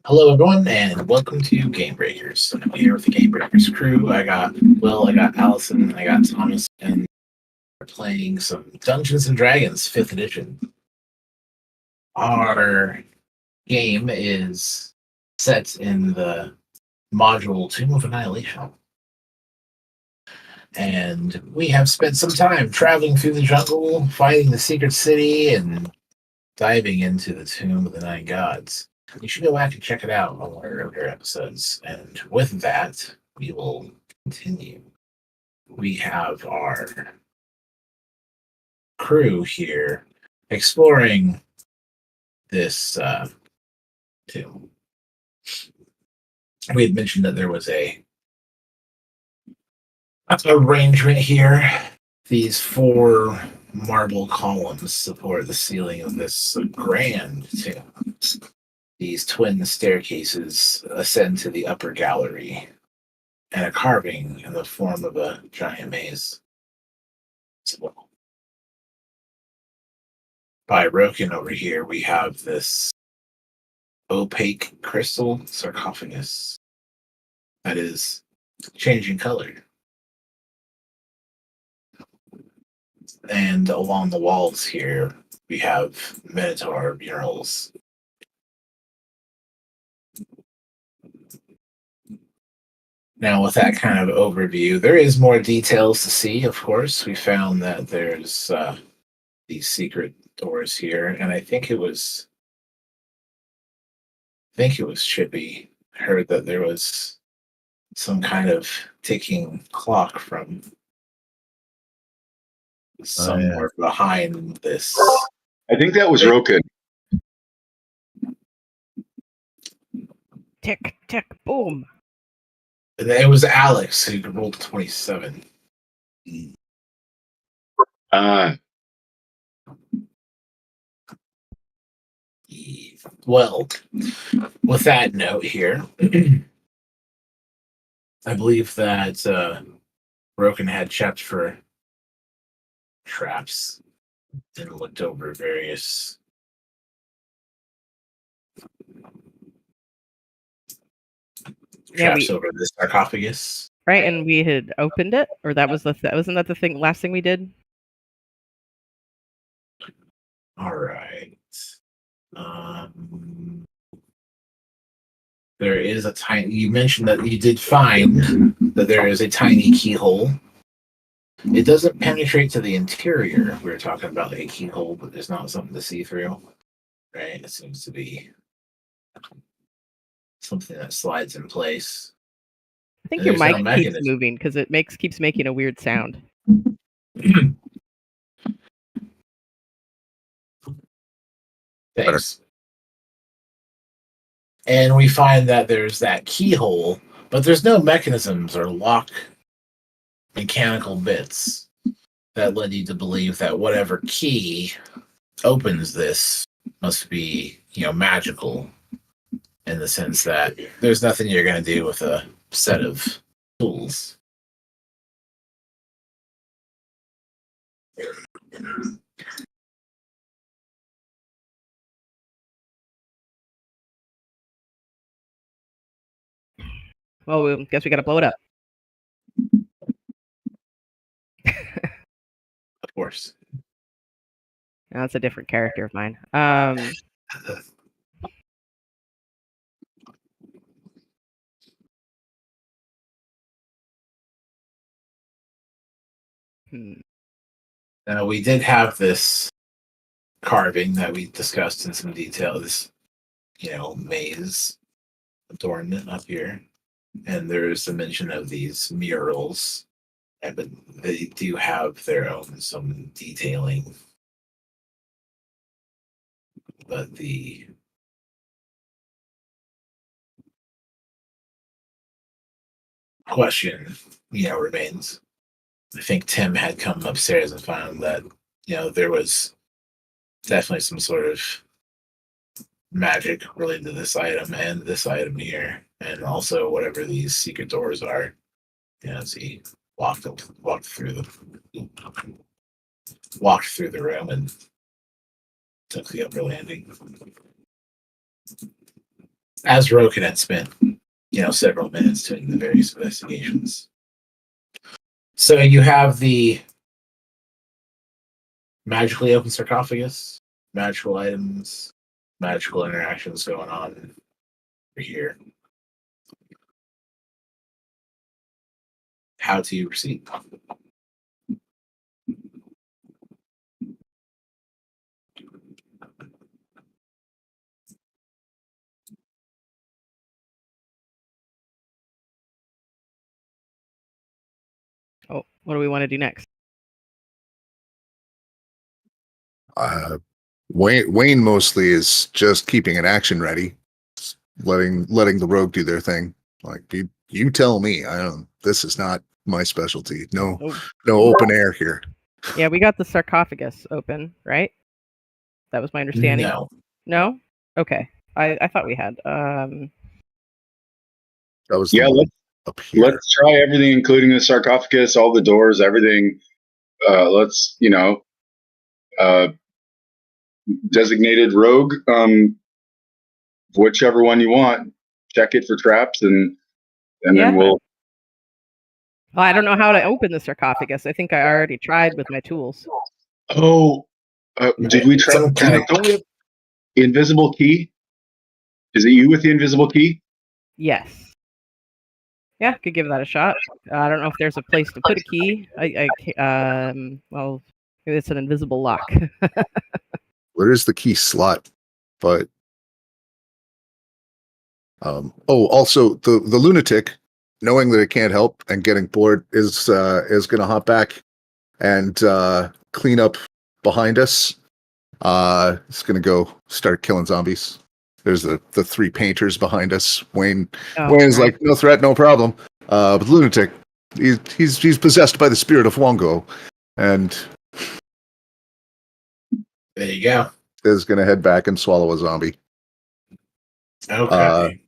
Hello, everyone, and welcome to Gamebreakers. I'm here with the Gamebreakers crew. I got Will, I got Allison, I got Thomas, and we're playing some Dungeons and Dragons 5th edition. Our game is set in the module Tomb of Annihilation. And we have spent some time traveling through the jungle, fighting the secret city, and diving into the Tomb of the Nine Gods. You should go back and check it out on one of our earlier episodes. And with that, we will continue. We have our crew here exploring this tomb. We had mentioned that there was a arrangement here. These four marble columns support the ceiling of this grand tomb. These twin staircases ascend to the upper gallery, and a carving in the form of a giant maze as well. By Roken over here, we have this opaque crystal sarcophagus that is changing color. And along the walls here, we have Minotaur murals. Now, with that kind of overview, there is more details to see, of course. We found that there's these secret doors here, and I think it was Chippy heard that there was some kind of ticking clock from somewhere behind this. I think that was Roken. Tick, tick, boom. And it was Alex who rolled 27. Well, with that note here, I believe that Roken had checked for traps and looked over various traps over the sarcophagus. Right, and we had opened it, or that was wasn't that the thing? Last thing we did. All right. There is a tiny. You mentioned that you did find that there is a tiny keyhole. It doesn't penetrate to the interior. We were talking about like a keyhole, but there's not something to see through. Right? It seems to be something that slides in place. I think your mic keeps moving because it keeps making a weird sound. Thanks. And we find that there's that keyhole, but there's no mechanisms or lock mechanical bits that led you to believe that whatever key opens this must be, magical, in the sense that there's nothing you're going to do with a set of tools. Well, we guess we got to blow it up. Of course. No, that's a different character of mine. Now, we did have this carving that we discussed in some detail, this, maze adornment up here. And there's a mention of these murals, but they do have their own some detailing. But the question, remains. I think Tim had come upstairs and found that, there was definitely some sort of magic related to this item and this item here, and also whatever these secret doors are. As he walked through the room and took the upper landing. as Roken had spent, several minutes doing the various investigations. So you have the magically open sarcophagus, magical items, magical interactions going on over here. How do you proceed? Oh, what do we want to do next? Wayne mostly is just keeping an action ready, letting the rogue do their thing. Like you tell me. I don't. This is not my specialty. No open air here. Yeah, we got the sarcophagus open, right? That was my understanding. No? Okay. I thought we had. That was up here. Let's try everything, including the sarcophagus, all the doors, everything. Let's designated rogue, whichever one you want. Check it for traps, and then we'll. Well, I don't know how to open the sarcophagus. I think I already tried with my tools. Oh, did we try? Don't we have the invisible key? Is it you with the invisible key? Yes. Yeah, could give that a shot. I don't know if there's a place to put a key. Well, maybe it's an invisible lock. Where is the key slot? But also the lunatic, knowing that it can't help and getting bored, is going to hop back and clean up behind us. It's going to go start killing zombies. There's the three painters behind us. Wayne's right. Like, no threat, no problem. But the lunatic, he's possessed by the spirit of Wongo, and there you go. Is going to head back and swallow a zombie. Okay.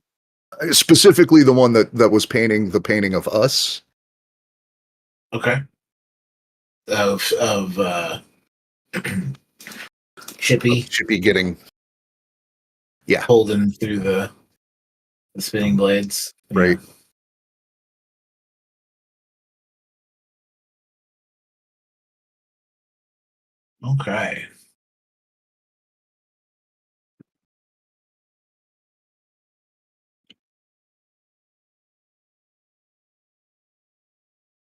Specifically, the one that was painting the painting of us. Okay. Of Chippy getting pulled in through the spinning blades. Right. Okay.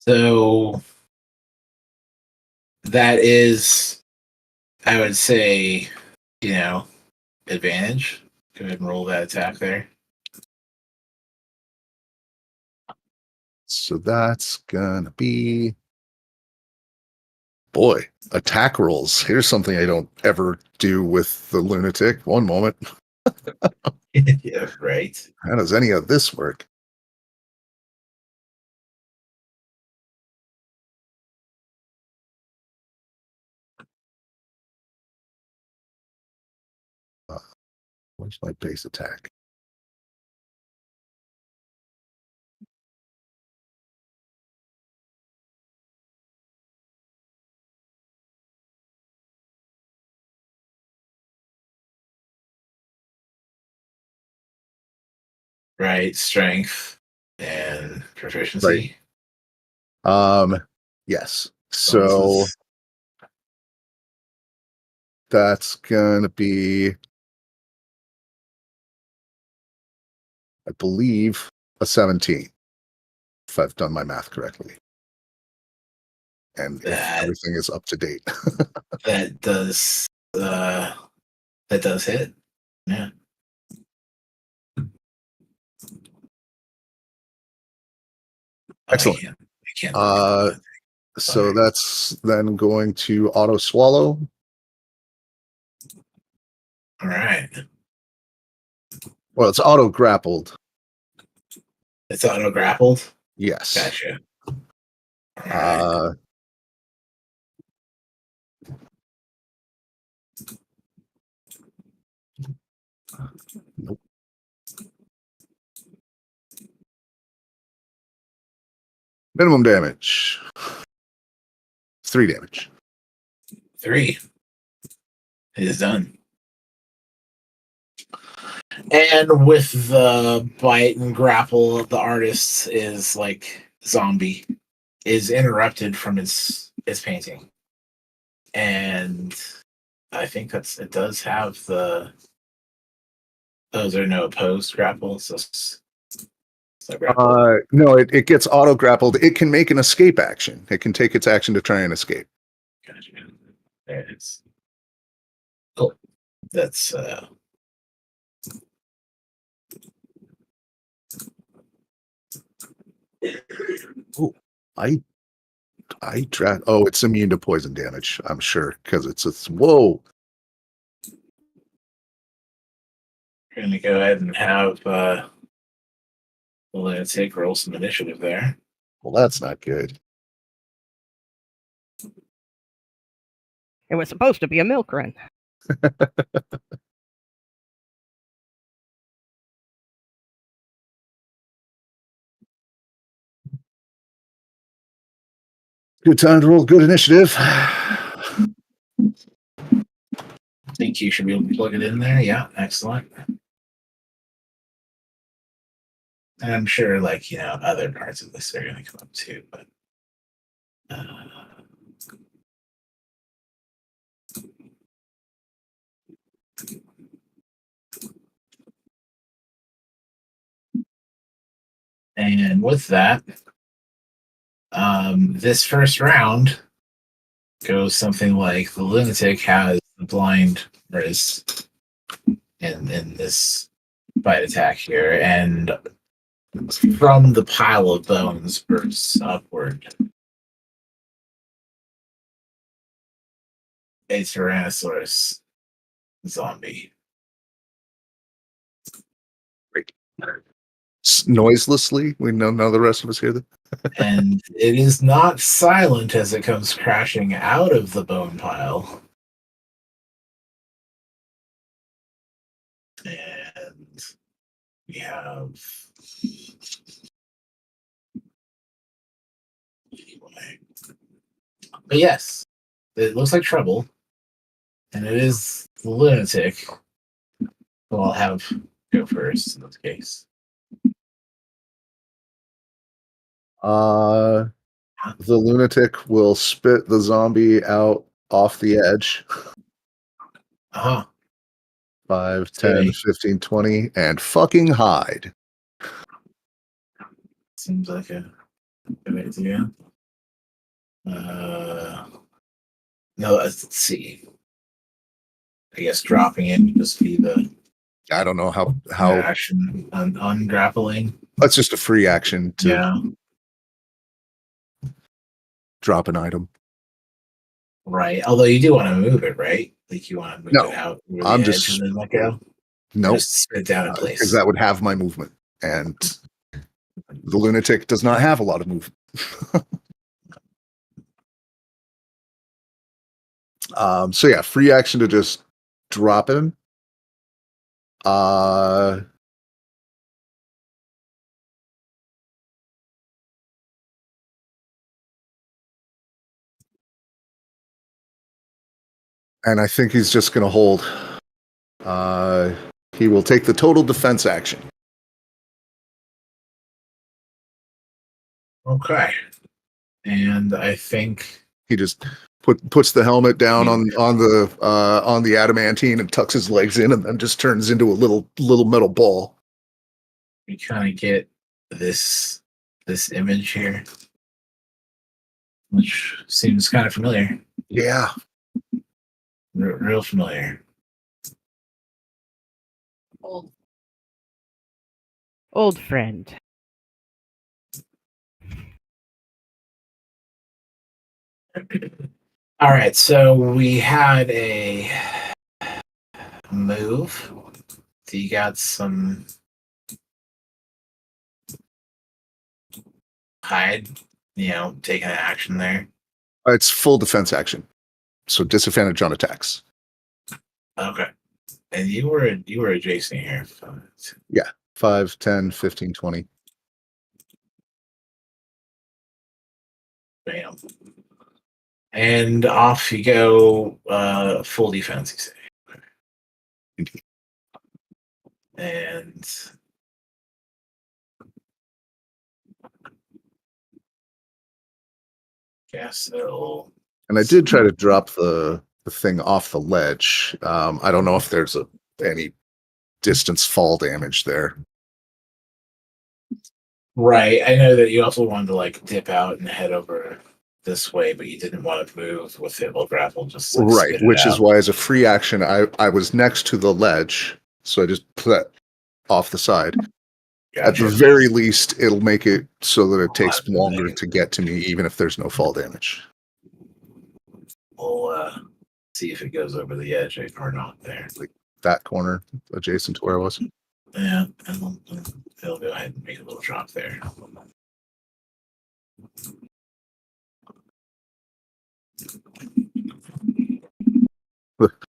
So that is, I would say, advantage. Go ahead and roll that attack there. So that's gonna be, boy, attack rolls. Here's something I don't ever do with the lunatic. One moment. Yeah, right. How does any of this work? What's my base attack? Right, strength and proficiency. Right. Yes. So that's gonna be, I believe, a 17, if I've done my math correctly. And if everything is up to date. that does hit. Yeah. Excellent. I can't so that's then going to auto swallow. All right. Well, it's auto grappled. It's auto grappled? Yes. Gotcha. Right. Nope. Minimum damage. 3 damage. 3. It is done. And with the bite and grapple, the artist is like zombie is interrupted from its painting. And I think it does have the those are no opposed grapples. So grapple. No, it gets auto grappled. It can make an escape action. It can take its action to try and escape. Gotcha. There it is. Cool. That's Ooh, I drag. Oh, it's immune to poison damage. I'm sure because it's whoa. we're gonna go ahead and have Lunatic roll some initiative there. Well, that's not good. It was supposed to be a milk run. Good time to roll good initiative. Think you should be able to plug it in there. Yeah, excellent. And I'm sure, like, other parts of this are going to come up too, but and with that, this first round goes something like the Lunatic has the blind race in this bite attack here, and from the pile of bones bursts upward a Tyrannosaurus zombie. Noiselessly, we know none of the rest of us hear that. And it is not silent as it comes crashing out of the bone pile. And we have anyway. But yes, it looks like trouble. And it is the Lunatic who I'll have go first in this case. The Lunatic will spit the zombie out off the edge. 5, 10, Okay. 15, 20, and fucking hide. Seems like a good idea. No, let's see. I guess dropping it would just be the I don't know how action ungrappling. that's just a free action to Yeah, drop an item. right. Although you do want to move it, right? Like you want to move No, it out over the I'm edge just- and then let go. Nope, Just spit it down in place. because that would have my movement, and the Lunatic does not have a lot of movement. So yeah, free action to just drop him. And I think he's just going to hold. He will take the total defense action. Okay. And I think He just puts the helmet down on the adamantine and tucks his legs in, and then just turns into a little metal ball. we kind of get this image here, which seems kind of familiar. Yeah. Real familiar. Old friend. All right, so we had a move. You got some hide, taking an action there. It's full defense action, so disadvantage on attacks. Okay. And you were adjacent here. So 5, 10, 15, 20. bam. And off you go, full defense, you say. and guess it'll. And I did try to drop the thing off the ledge. I don't know if there's any distance fall damage there. Right. I know that you also wanted to like dip out and head over this way, but you didn't want to move with Hippo Grapple. Just like, Right, spit it which is out. why as a free action, I was next to the ledge, so I just put that off the side. At the Gotcha. very least, it'll make it so that it takes I've been longer thinking. to get to me, even if there's no fall damage. We'll see if it goes over the edge or not there. That corner adjacent to where I was. Yeah, and it'll go ahead and make a little drop there.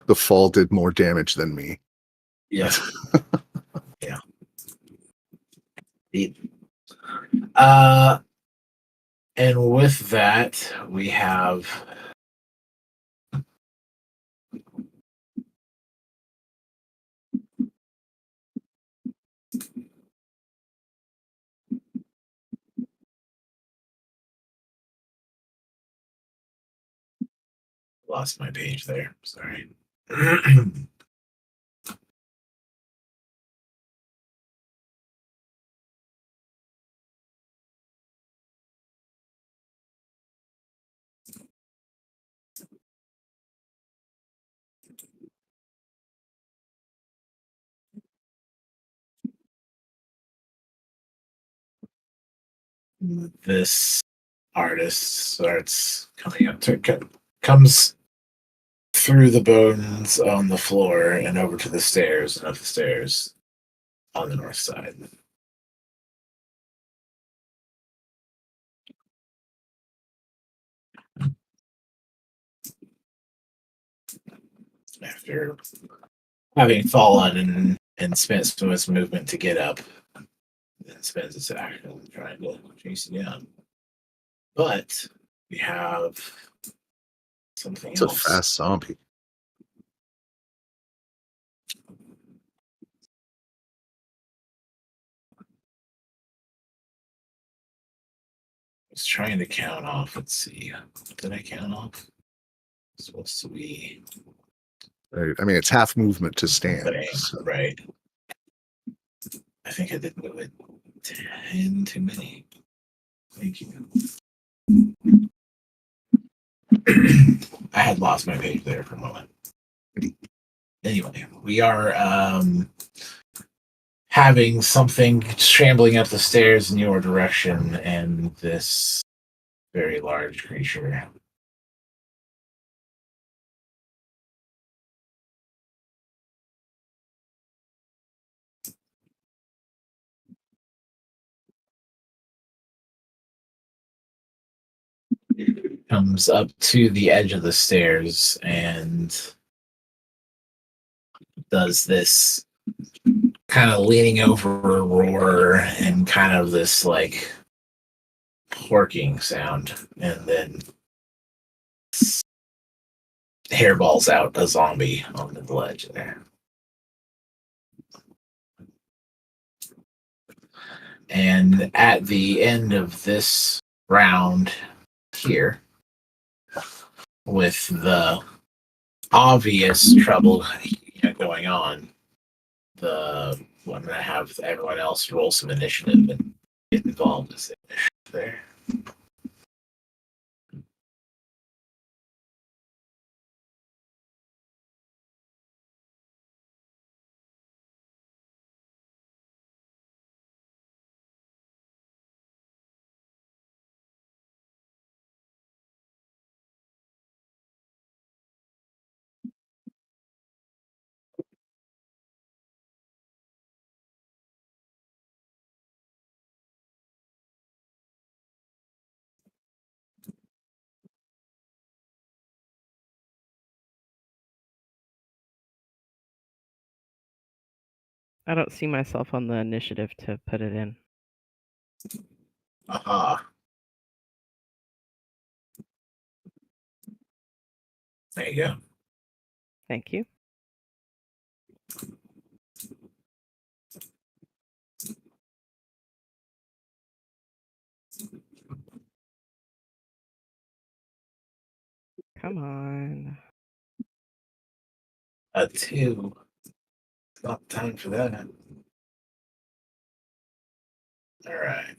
The fall did more damage than me. Yeah. Yeah. And with that, we have lost my page there. Sorry. This artist starts coming up comes through the bones on the floor and over to the stairs and up the stairs on the north side. After having fallen and spent some of its movement to get up, and spends its action trying to chase you down. But we have something It's else. a fast zombie. I was trying to count off. Let's see. Did I count off? It's supposed to be. Right. I mean, it's half movement to stand. Right. Right. I think I did move it 10 too many. Thank you. I had lost my page there for a moment. Anyway, we are having something scrambling up the stairs in your direction, and this very large creature comes up to the edge of the stairs and does this kind of leaning over roar and kind of this like porking sound, and then hairballs out a zombie on the ledge there. And at the end of this round here, with the obvious trouble going on, I'm going to have everyone else roll some initiative and get involved as initiative there. I don't see myself on the initiative to put it in. Aha. There you go. Thank you. Come on. A 2. It's not time for that. All right.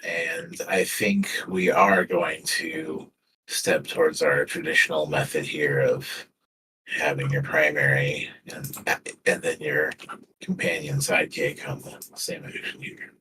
And I think we are going to step towards our traditional method here of having your primary and then your companion sidekick on the same action here.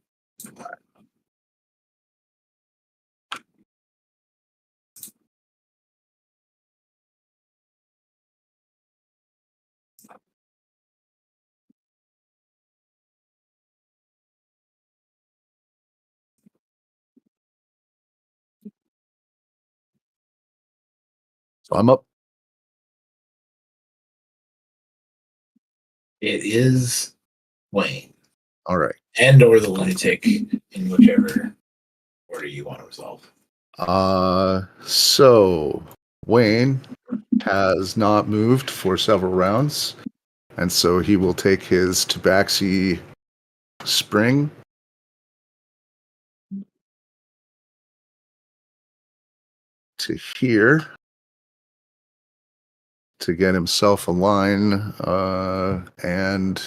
So I'm up. It is Wayne All right. and or the lunatic in whichever order you want to resolve. So Wayne has not moved for several rounds, and so he will take his Tabaxi spring. To here to get himself a line, and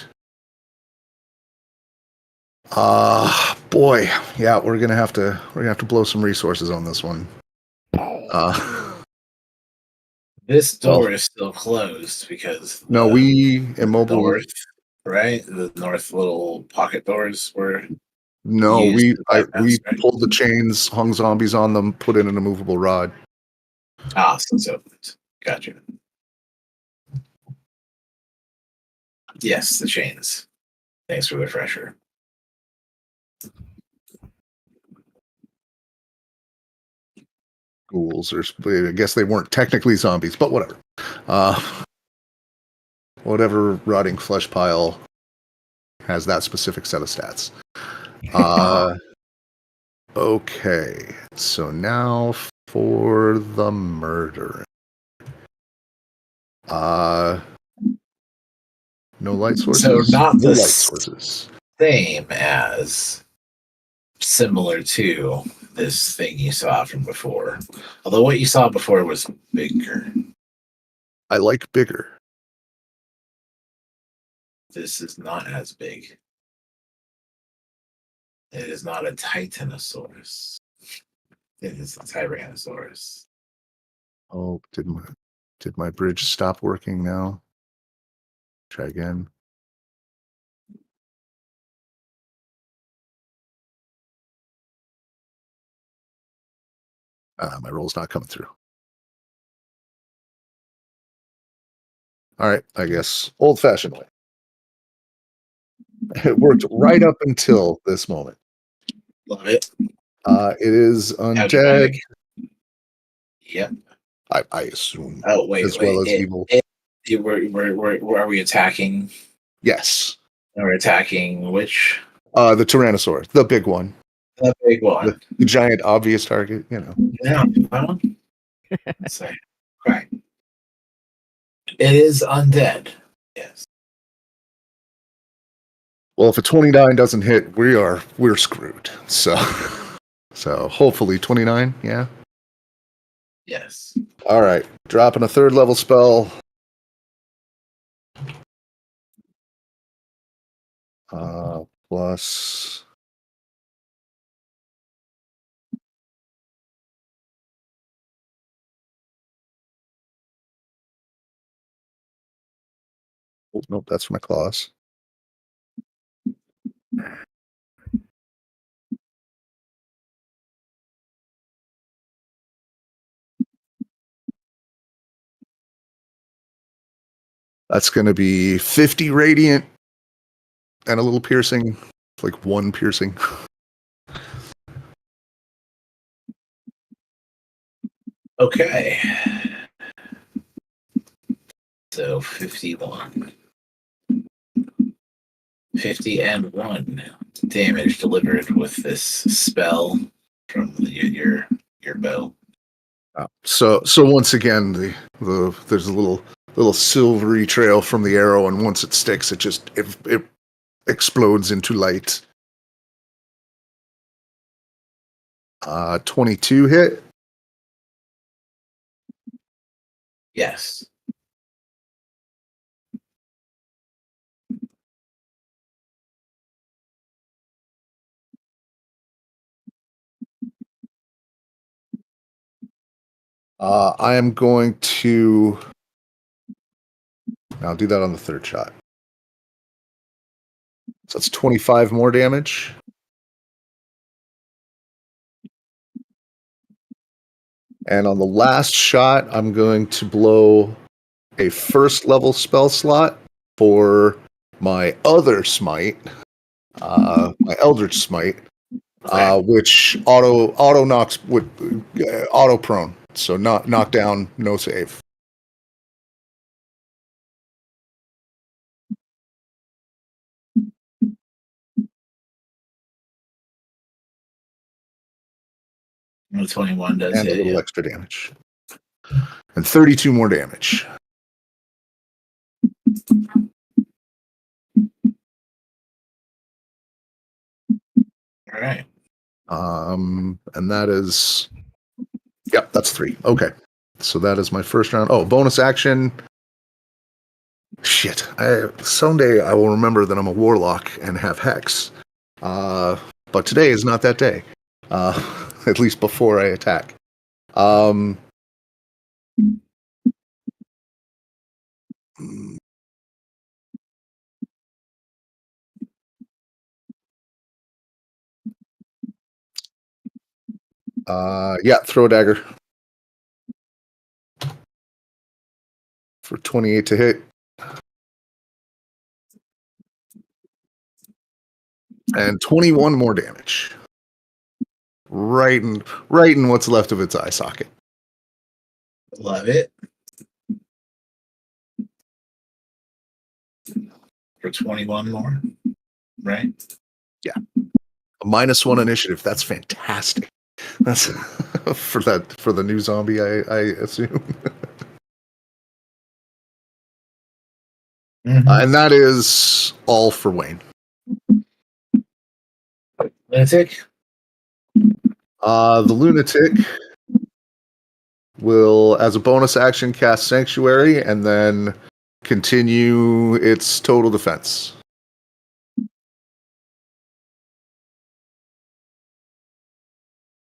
boy, yeah, we're gonna have to blow some resources on this one. This door is still closed because No, we immobile. north, right? The north little pocket doors were No, used we to bypass, we right? pulled the chains, hung zombies on them, put in an immovable rod. So it's opened. Gotcha. Yes, the chains. Thanks for the refresher. Ghouls, or I guess they weren't technically zombies, but whatever. Whatever rotting flesh pile has that specific set of stats. Okay, so now for the murder. No light sources. So not no the light sources. Same as similar to this thing you saw from before. Although what you saw before was bigger. I like bigger. This is not as big. It is not a Titanosaurus. It is a Tyrannosaurus. Oh, did my bridge stop working now? Try again. My roll's not coming through. All right, I guess old-fashioned way. It worked right up until this moment. Love it. It is How'd you find undead. it? Yep. I assume. Oh, wait. As well as evil. Are we attacking? Yes. We're attacking which? The Tyrannosaurus, the big one. The big one. The giant obvious target, you know. Yeah. Well, let's see. Right. It is undead. Yes. Well, if a 29 doesn't hit, we're screwed. So hopefully 29, yeah. Yes. All right, dropping a third level spell. Plus. Oh, nope, that's for my claws. That's going to be 50 radiant and a little piercing, like 1 piercing. Okay. So 51. 50 and 1 damage delivered with this spell from your bow. So once again, there's a little silvery trail from the arrow, and once it sticks, it explodes into light. 22 hit. Yes. I am going to. I'll do that on the third shot. So that's 25 more damage. And on the last shot, I'm going to blow a first level spell slot for my other smite, my Eldritch Smite, which auto knocks with auto prone. So knock down, no save. No, 21 does And a hit little you. extra damage. And 32 more damage. All right. And that is, yep, that's 3. Okay. So that is my first round. Oh, bonus action. Shit. Someday I will remember that I'm a warlock and have hex. But today is not that day. At least before I attack. Yeah, throw a dagger. For 28 to hit. And 21 more damage. Right in what's left of its eye socket. Love it. For 21 more, right? Yeah. A -1 initiative. That's fantastic. That's for the new zombie, I assume. Mm-hmm. And that is all for Wayne. Lunatic? The Lunatic will, as a bonus action, cast Sanctuary and then continue its total defense.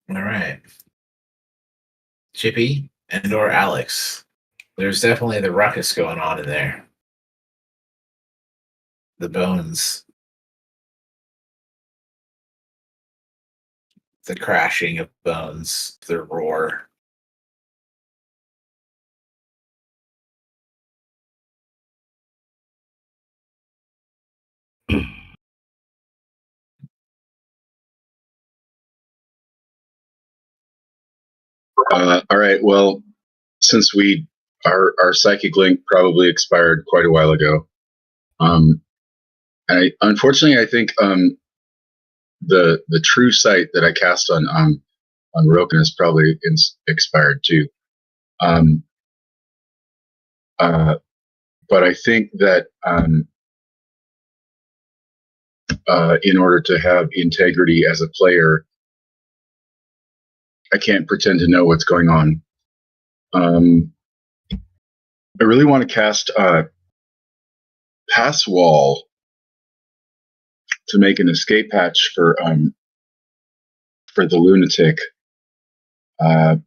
All right. Chippy and or Alex. There's definitely the ruckus going on in there. The bones. The crashing of bones. The roar. All right. Well, since our psychic link probably expired quite a while ago, unfortunately I think the true sight that I cast on Roken is probably expired too. But I think that in order to have integrity as a player, I can't pretend to know what's going on. I really want to cast Pass Wall to make an escape hatch for the Lunatic. I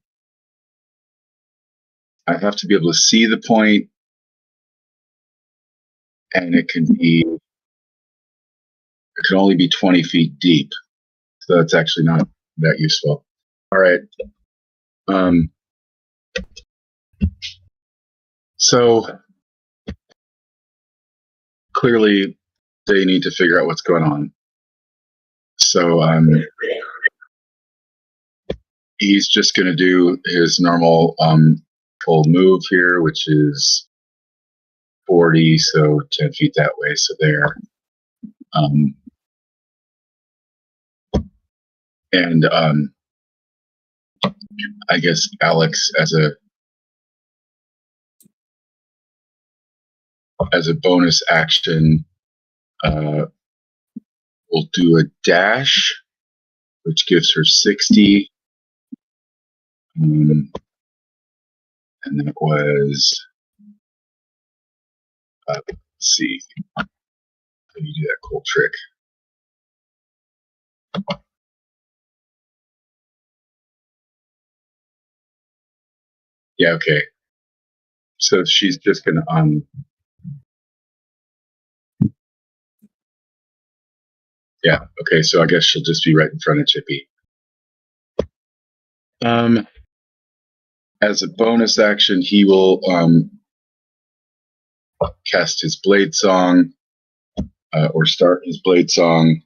have to be able to see the point, and it can only be 20 feet deep, so that's actually not that useful. All right. So clearly they need to figure out what's going on. So he's just going to do his normal full move here, which is 40, so 10 feet that way. So there. And I guess Alex, as a bonus action, will do a dash, which gives her 60. And that was, let's see, how do you do that cool trick? Yeah, okay. So she's just going to yeah, okay, so I guess she'll just be right in front of Chippy. As a bonus action, he will cast his Blade Song, or start his Blade Song.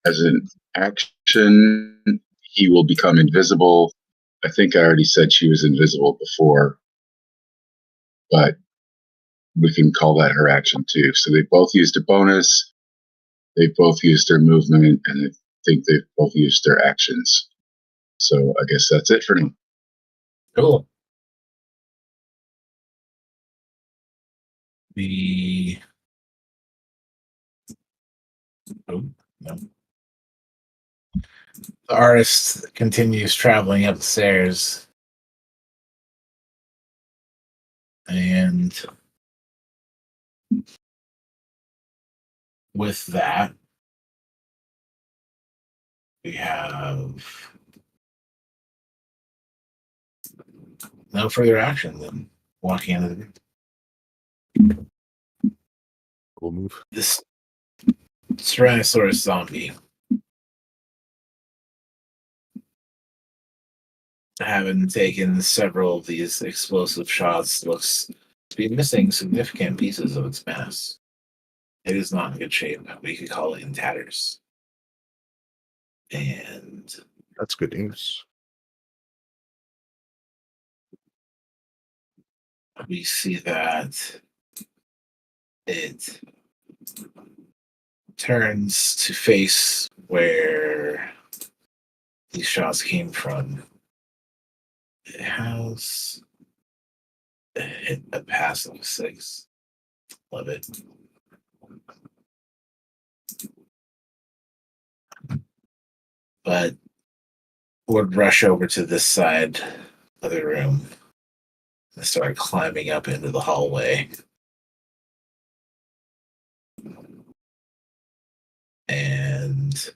As an action, he will become invisible. I think I already said she was invisible before, but we can call that her action too. So they both used a bonus. They both used their movement, and I think they've both used their actions. So I guess that's it for now. Cool. Oh, no. The artist continues traveling up the stairs. And with that, we have no further action than walking into the Cool move. this Tyrannosaurus zombie. Having taken several of these explosive shots, looks to be missing significant pieces of its mass. It is not in good shape. We could call it in tatters. And That's good news. we see that it turns to face where these shots came from. It has a pass of 6. Love it. But would rush over to this side of the room and start climbing up into the hallway. And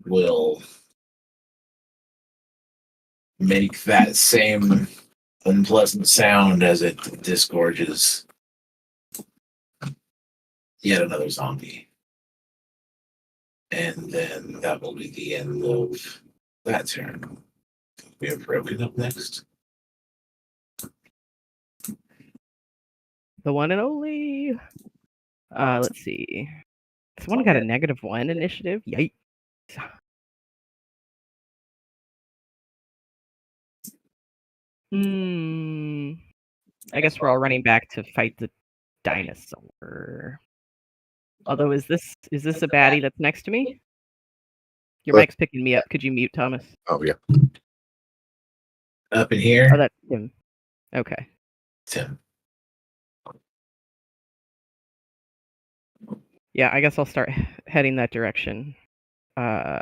will make that same unpleasant sound as it disgorges yet another zombie. And then that will be the end of that turn. We have Broken up next. The one and only. Let's see. Someone got a -1 initiative. Yikes. I guess we're all running back to fight the dinosaur. Although, is this a baddie that's next to me? Your mic's picking me up. Could you mute, Thomas? Oh yeah. Up in here. Oh, that's him. Okay. Tim. Yeah, I guess I'll start heading that direction. Yeah,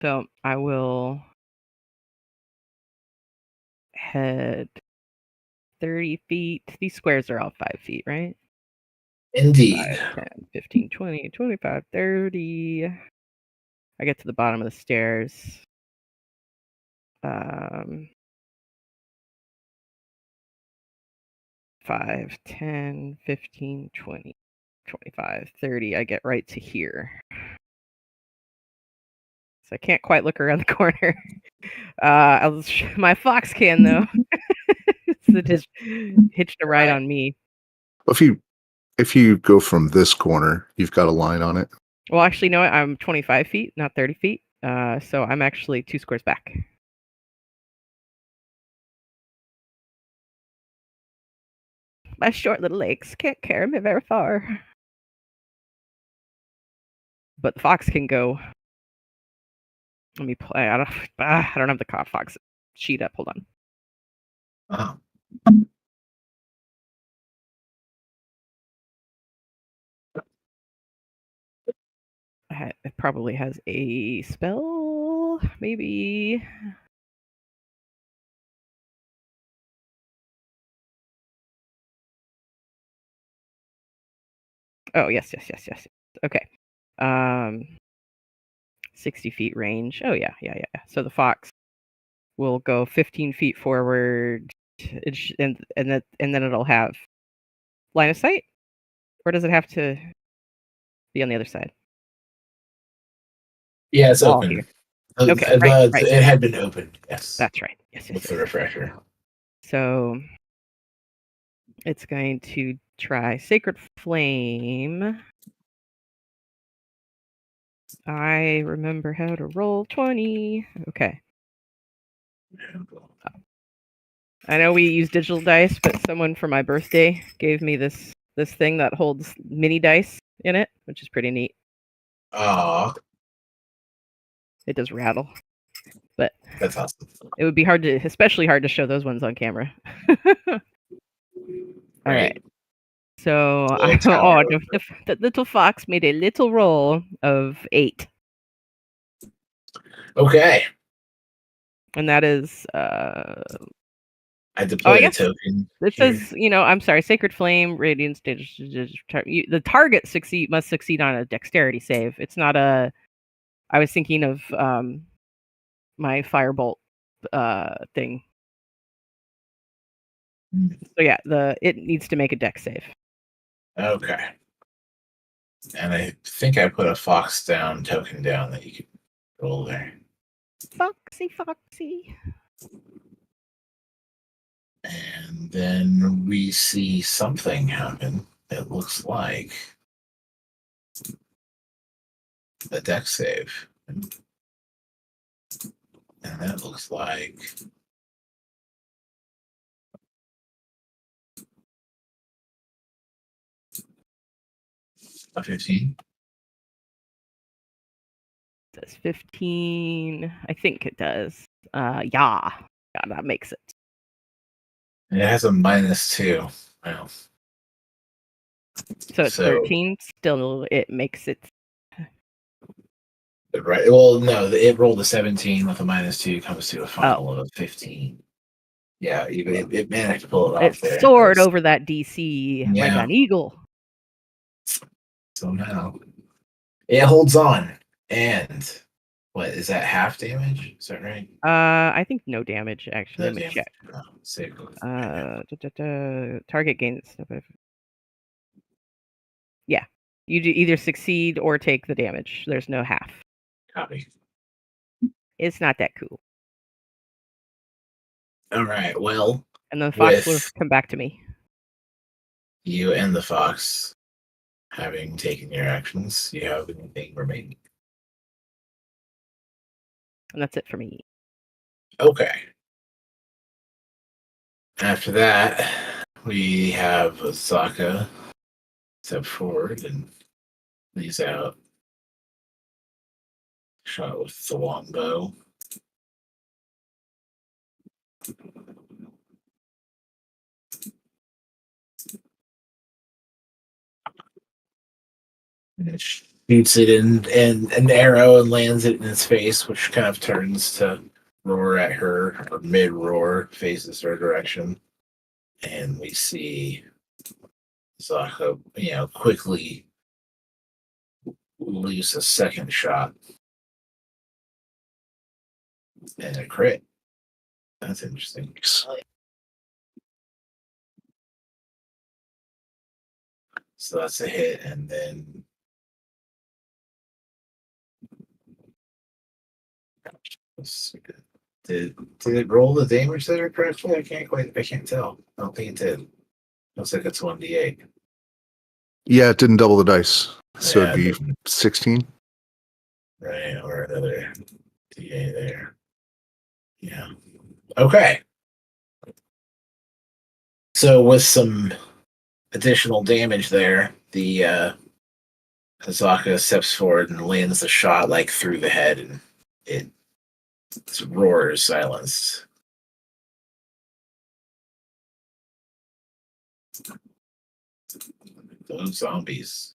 so I will head 30 feet. These squares are all 5 feet, right? Indeed. 5, 10, 15, 20, 25, 30. I get to the bottom of the stairs. 5, 10, 15, 20, 25, 30. I get right to here. So I can't quite look around the corner. My fox can, though. So just hitched a ride on me. If you go from this corner, you've got a line on it. Well, actually, no, I'm 25 feet, not 30 feet. So I'm actually 2 squares back. My short little legs can't carry me very far. but the fox can go. Let me play. I don't have the fox sheet up. Hold on. Oh. It probably has a spell, maybe. Oh, yes. Okay. 60 feet range. Oh, yeah. So the fox will go 15 feet forward, and then it'll have line of sight? Or does it have to be on the other side? Yeah, it's Wall open. here. Okay, right. It had been opened. Yes. That's right. Yes. With the refresher. So it's going to try Sacred Flame. I remember how to roll 20. Okay. I know we use digital dice, but someone for my birthday gave me this thing that holds mini dice in it, which is pretty neat. Aw, It does rattle, but that's awesome. it would be especially hard to show those ones on camera. All right. So the little fox made a little roll of 8, Okay. and that is I deployed a guess token. it here. says, I'm sorry, Sacred Flame, Radiant Stage. The target must succeed on a Dexterity save. It's not a. I was thinking of my Firebolt thing. So yeah, it needs to make a Dex save. Okay. And I think I put a fox down token down that you could roll there. Foxy. And then we see something happen. It looks like a dex save. And that looks like a 15. It says 15. I think it does. Yeah, that makes it. And it has a -2. Wow. So it's 13. Still, it makes it. Right. Well, no, it rolled a 17 with a -2, comes to a final of 15. Yeah, it managed to pull it off. It soared over that DC like Yeah. an eagle. Somehow. It holds on. And what is that, half damage? Is that right? I think no damage actually. No Let me damage. check. Oh, save. Target gains. Yeah, you either succeed or take the damage. There's no half. Copy. It's not that cool. All right. Well, And then the fox will with come back to me. you and the fox having taken your actions, you have anything remaining? And that's it for me. Okay. After that, we have Sokka step forward and leads out. Shot with the longbow. And it shoots it in an arrow and lands it in its face, which kind of turns to roar at her, or mid roar, faces her direction. And we see Zaka, quickly loose a second shot. And a crit. That's interesting. So that's a hit, and then did it roll the damage there correctly? I can't tell. I don't think it did. Looks like it's 1d8. Yeah, it didn't double the dice. So Yeah, it'd be 16. Right, or another d8 there. Yeah. Okay. So with some additional damage there, the Hazaka steps forward and lands the shot like through the head, and its roar is silenced. Those zombies.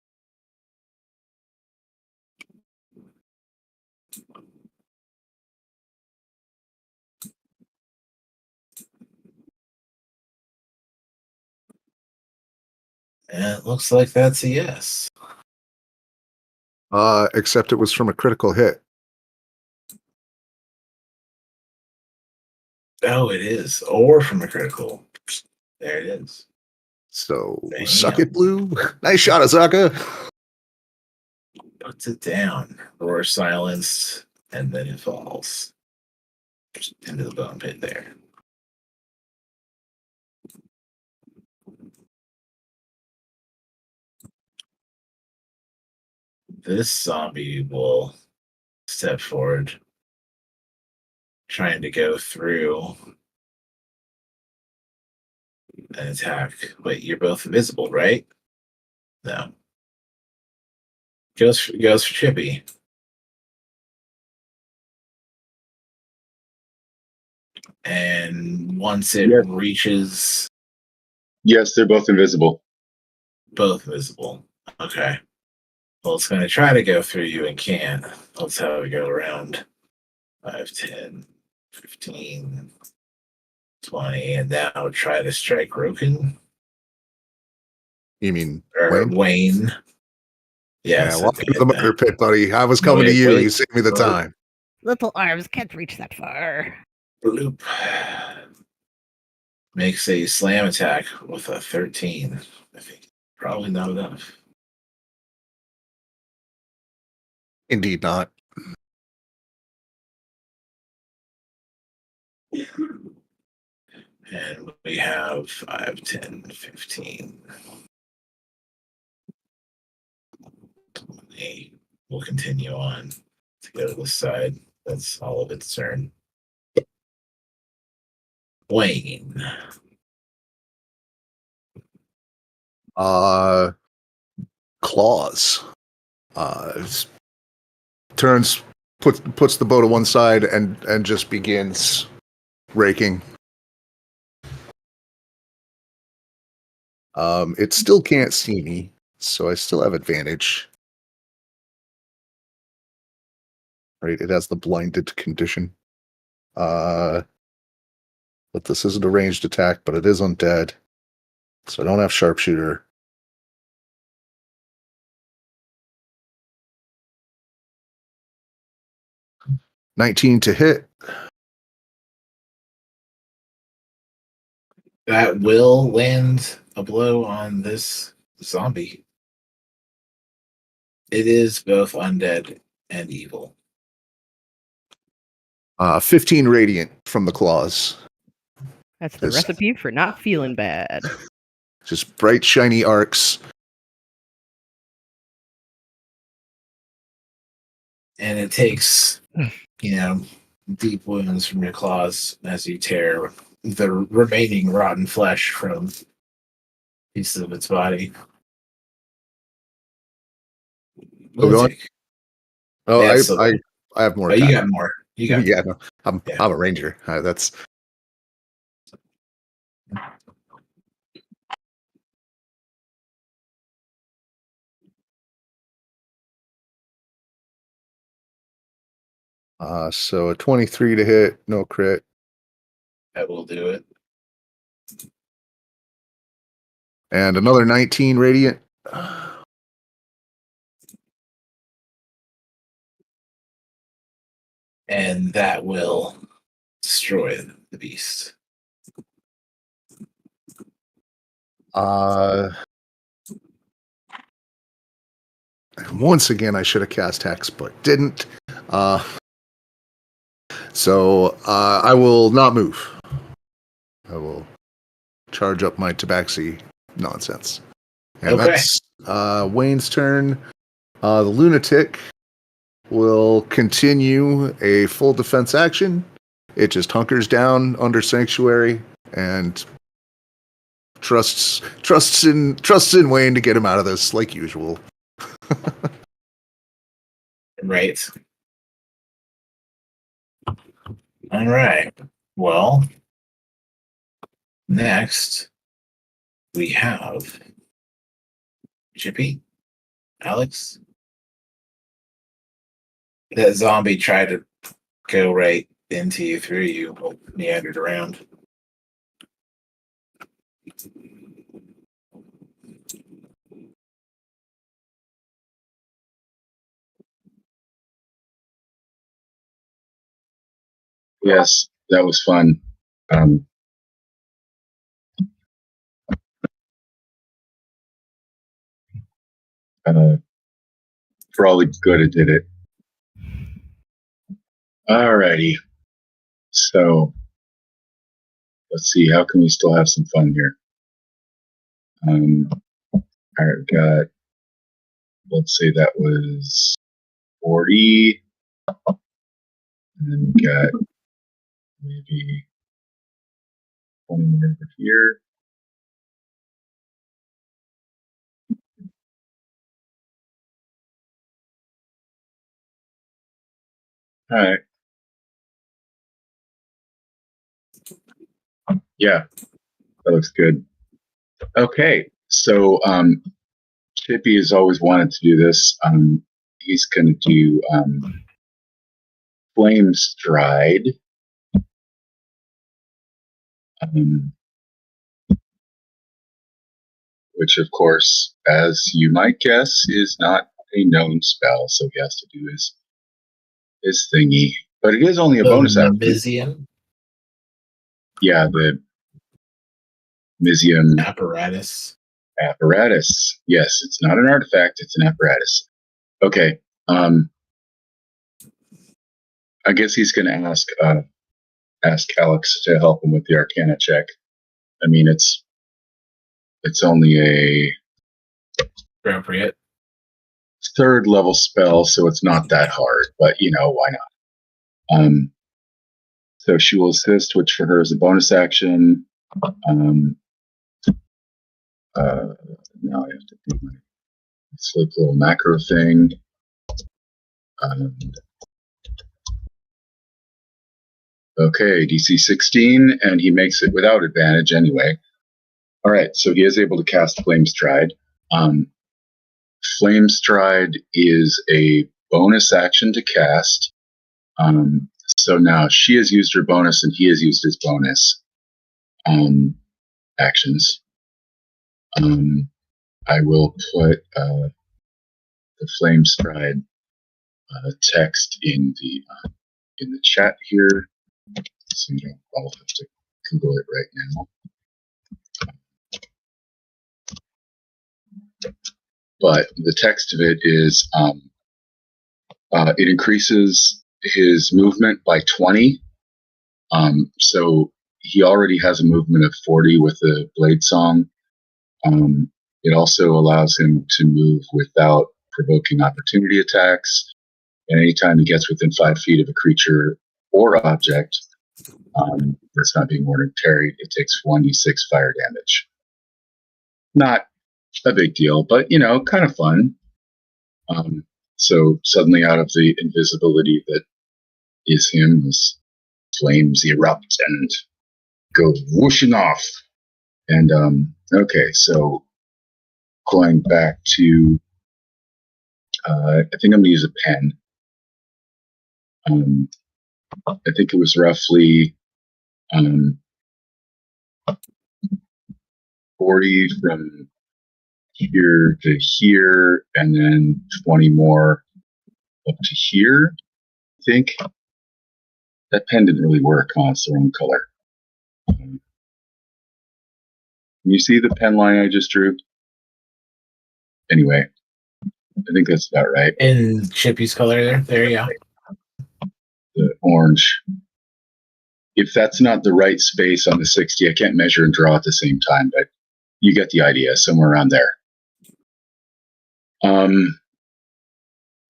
And it looks like that's a yes. Except it was from a critical hit. Oh, it is. Or from a critical. There it is. So Damn. suck it, Blue. Nice shot, Azaka. Puts it down. Roar silenced, and then it falls into the bone pit there. This zombie will step forward, trying to go through an attack. Wait, you're both invisible, right? No. Goes for Chippy. And once it reaches, Yes, they're both invisible. both visible. Okay. Well, it's going to try to go through you and can't. Let's have it go around 5, 10, 15, 20, and now try to strike Roken. You mean Or Wayne? Wayne. Yeah, Yes. welcome to the murder pit, buddy. I was coming to you. You saved me the time. Little arms can't reach that far. Bloop. Makes a slam attack with a 13. I think probably not enough. Indeed not. And we have 5, 10, 15, 20. We'll continue on to go to the side. That's all of its turn. Wayne. Claws. Turns, puts the bow to one side and just begins raking. It still can't see me, so I still have advantage. Right, it has the blinded condition. But this isn't a ranged attack, but it is undead. So I don't have sharpshooter. $19 to hit. That will land a blow on this zombie. It is both undead and evil. 15 radiant from the claws. That's the recipe for not feeling bad. Just bright, shiny arcs. And it takes, deep wounds from your claws as you tear the remaining rotten flesh from pieces of its body. Oh, Yeah, I have more. Oh, you got more. You got yeah, no, I'm a ranger. That's so a 23 to hit, no crit. that will do it. And another 19 radiant. And that will destroy the beast. Once again, I should have cast Hex, but didn't. So I will not move. I will charge up my tabaxi nonsense. And that's Wayne's turn. The lunatic will continue a full defense action. It just hunkers down under sanctuary and trusts in Wayne to get him out of this like usual. Right. All right. Well, next we have Chippy, Alex. That zombie tried to go right into you, through you, meandered around. Yes, that was fun. For all the good it did it. Alrighty. So let's see, how can we still have some fun here? I've got, let's say that was 40. And then we got maybe 20 more over here. All right. Yeah, that looks good. Okay, so Chippy has always wanted to do this. He's going to do Flame Stride. Which, of course, as you might guess, is not a known spell, so he has to do his thingy. But it is only a bonus action. Mizium Yeah, the Mizium apparatus. Yes, it's not an artifact, it's an apparatus. Okay. I guess he's going to ask Alex to help him with the Arcana check. I mean, it's only a Appropriate. third level spell, so it's not that hard. But why not? So she will assist, which for her is a bonus action. Now I have to do my sleep little macro thing. Okay, DC 16, and he makes it without advantage anyway. All right, so he is able to cast Flame Stride. Flame Stride is a bonus action to cast. So now she has used her bonus and he has used his bonus actions. I will put the Flame Stride text in the chat here, so you don't all have to Google it right now. But the text of it is it increases his movement by 20. So he already has a movement of 40 with the Blade Song. It also allows him to move without provoking opportunity attacks. And anytime he gets within 5 feet of a creature or object that's not being ordered carried, it takes 1d6 fire damage. Not a big deal, but kind of fun. So suddenly, out of the invisibility that is him, his flames erupt and go whooshing off. And okay, so going back to, I think I'm going to use a pen. I think it was roughly 40 from here to here, and then 20 more up to here. I think that pen didn't really work. It's the wrong color. Can you see the pen line I just drew? Anyway, I think that's about right. In Chippy's color there. There you go. The orange. If that's not the right space on the 60, I can't measure and draw at the same time, but you get the idea, somewhere around there.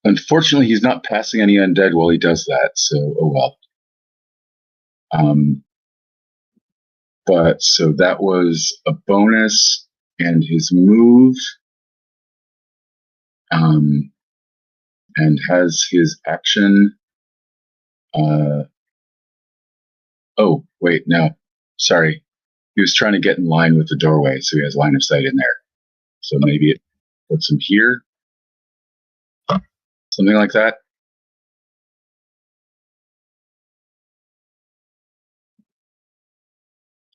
Unfortunately, he's not passing any undead while he does that, so oh well. But so that was a bonus, and his move and has his action. Oh, wait, no. Sorry. He was trying to get in line with the doorway, so he has line of sight in there. So maybe it puts him here. Something like that.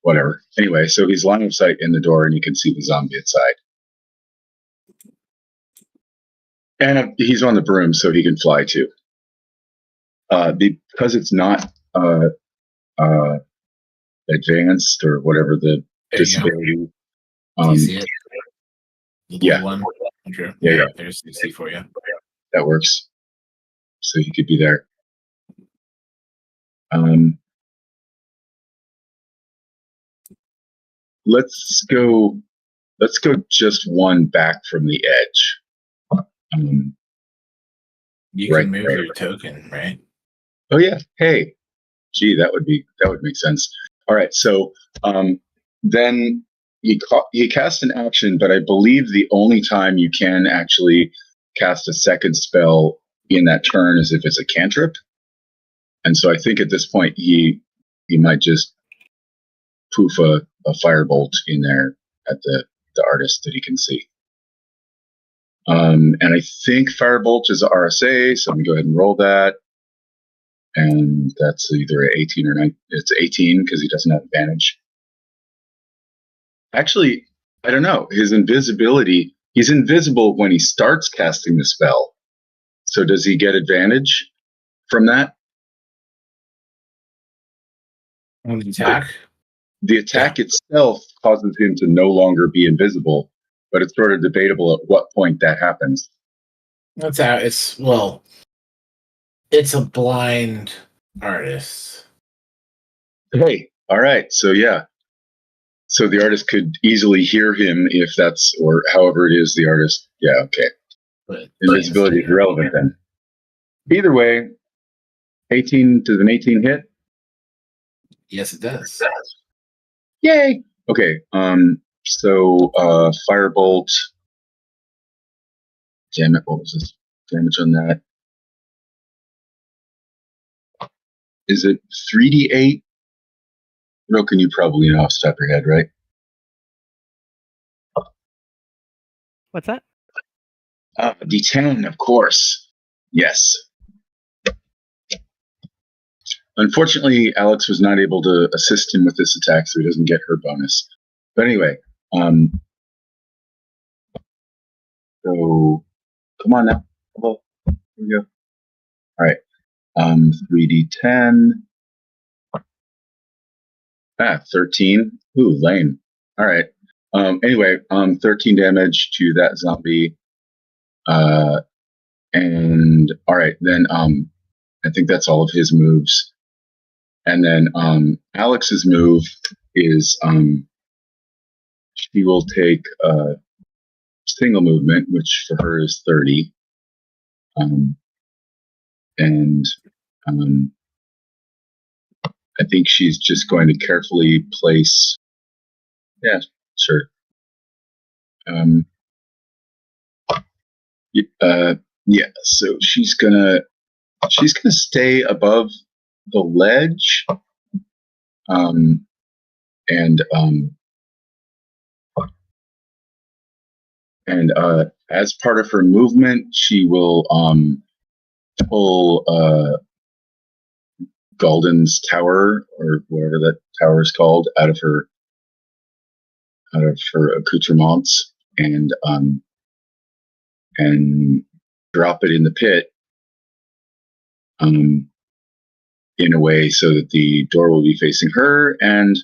Whatever. Anyway, so he's line of sight in the door, and you can see the zombie inside. And he's on the broom, so he can fly too. Because it's not advanced or whatever the There you go. disability. Do you see it? The blue Yeah. one? Okay. Yeah. There's 60 for you. That works. So he could be there. Let's go just one back from the edge. You Right can move there. your token, right? Oh yeah. Hey. Gee, that would make sense. All right. So then you cast an action, but I believe the only time you can actually cast a second spell in that turn is if it's a cantrip. And so I think at this point he might just poof a firebolt in there at the artist that he can see. And I think firebolt is a RSA, so I'm gonna go ahead and roll that. And that's either 18 or 9. It's 18 because he doesn't have advantage. Actually, I don't know. His invisibility, he's invisible when he starts casting the spell. So does he get advantage from that? On the attack? The attack itself causes him to no longer be invisible, but it's sort of debatable at what point that happens. That's how it's a blind artist. Hey, all right. So yeah. So the artist could easily hear him if that's, or however it is the artist. Yeah, okay. But Invisibility is irrelevant then. Either way, 18, does an 18 hit? yes, it does. Yay! Okay, so firebolt. Damn it, what was this damage on that? Is it 3d8? Roken, you probably know off the top of your head, right? What's that? D10, of course. Yes. Unfortunately, Alex was not able to assist him with this attack, so he doesn't get her bonus. But anyway, so come on now. Here we go. All right. 3d10. 13. Ooh, lame. All right. Anyway, 13 damage to that zombie. And all right, then I think that's all of his moves. And then Alex's move is she will take a single movement, which for her is 30. And I think she's just going to carefully place. Yeah, sure. Yeah. So she's gonna stay above the ledge, and as part of her movement, she will pull Galden's tower, or whatever that tower is called, out of her accoutrements, and drop it in the pit in a way so that the door will be facing her, and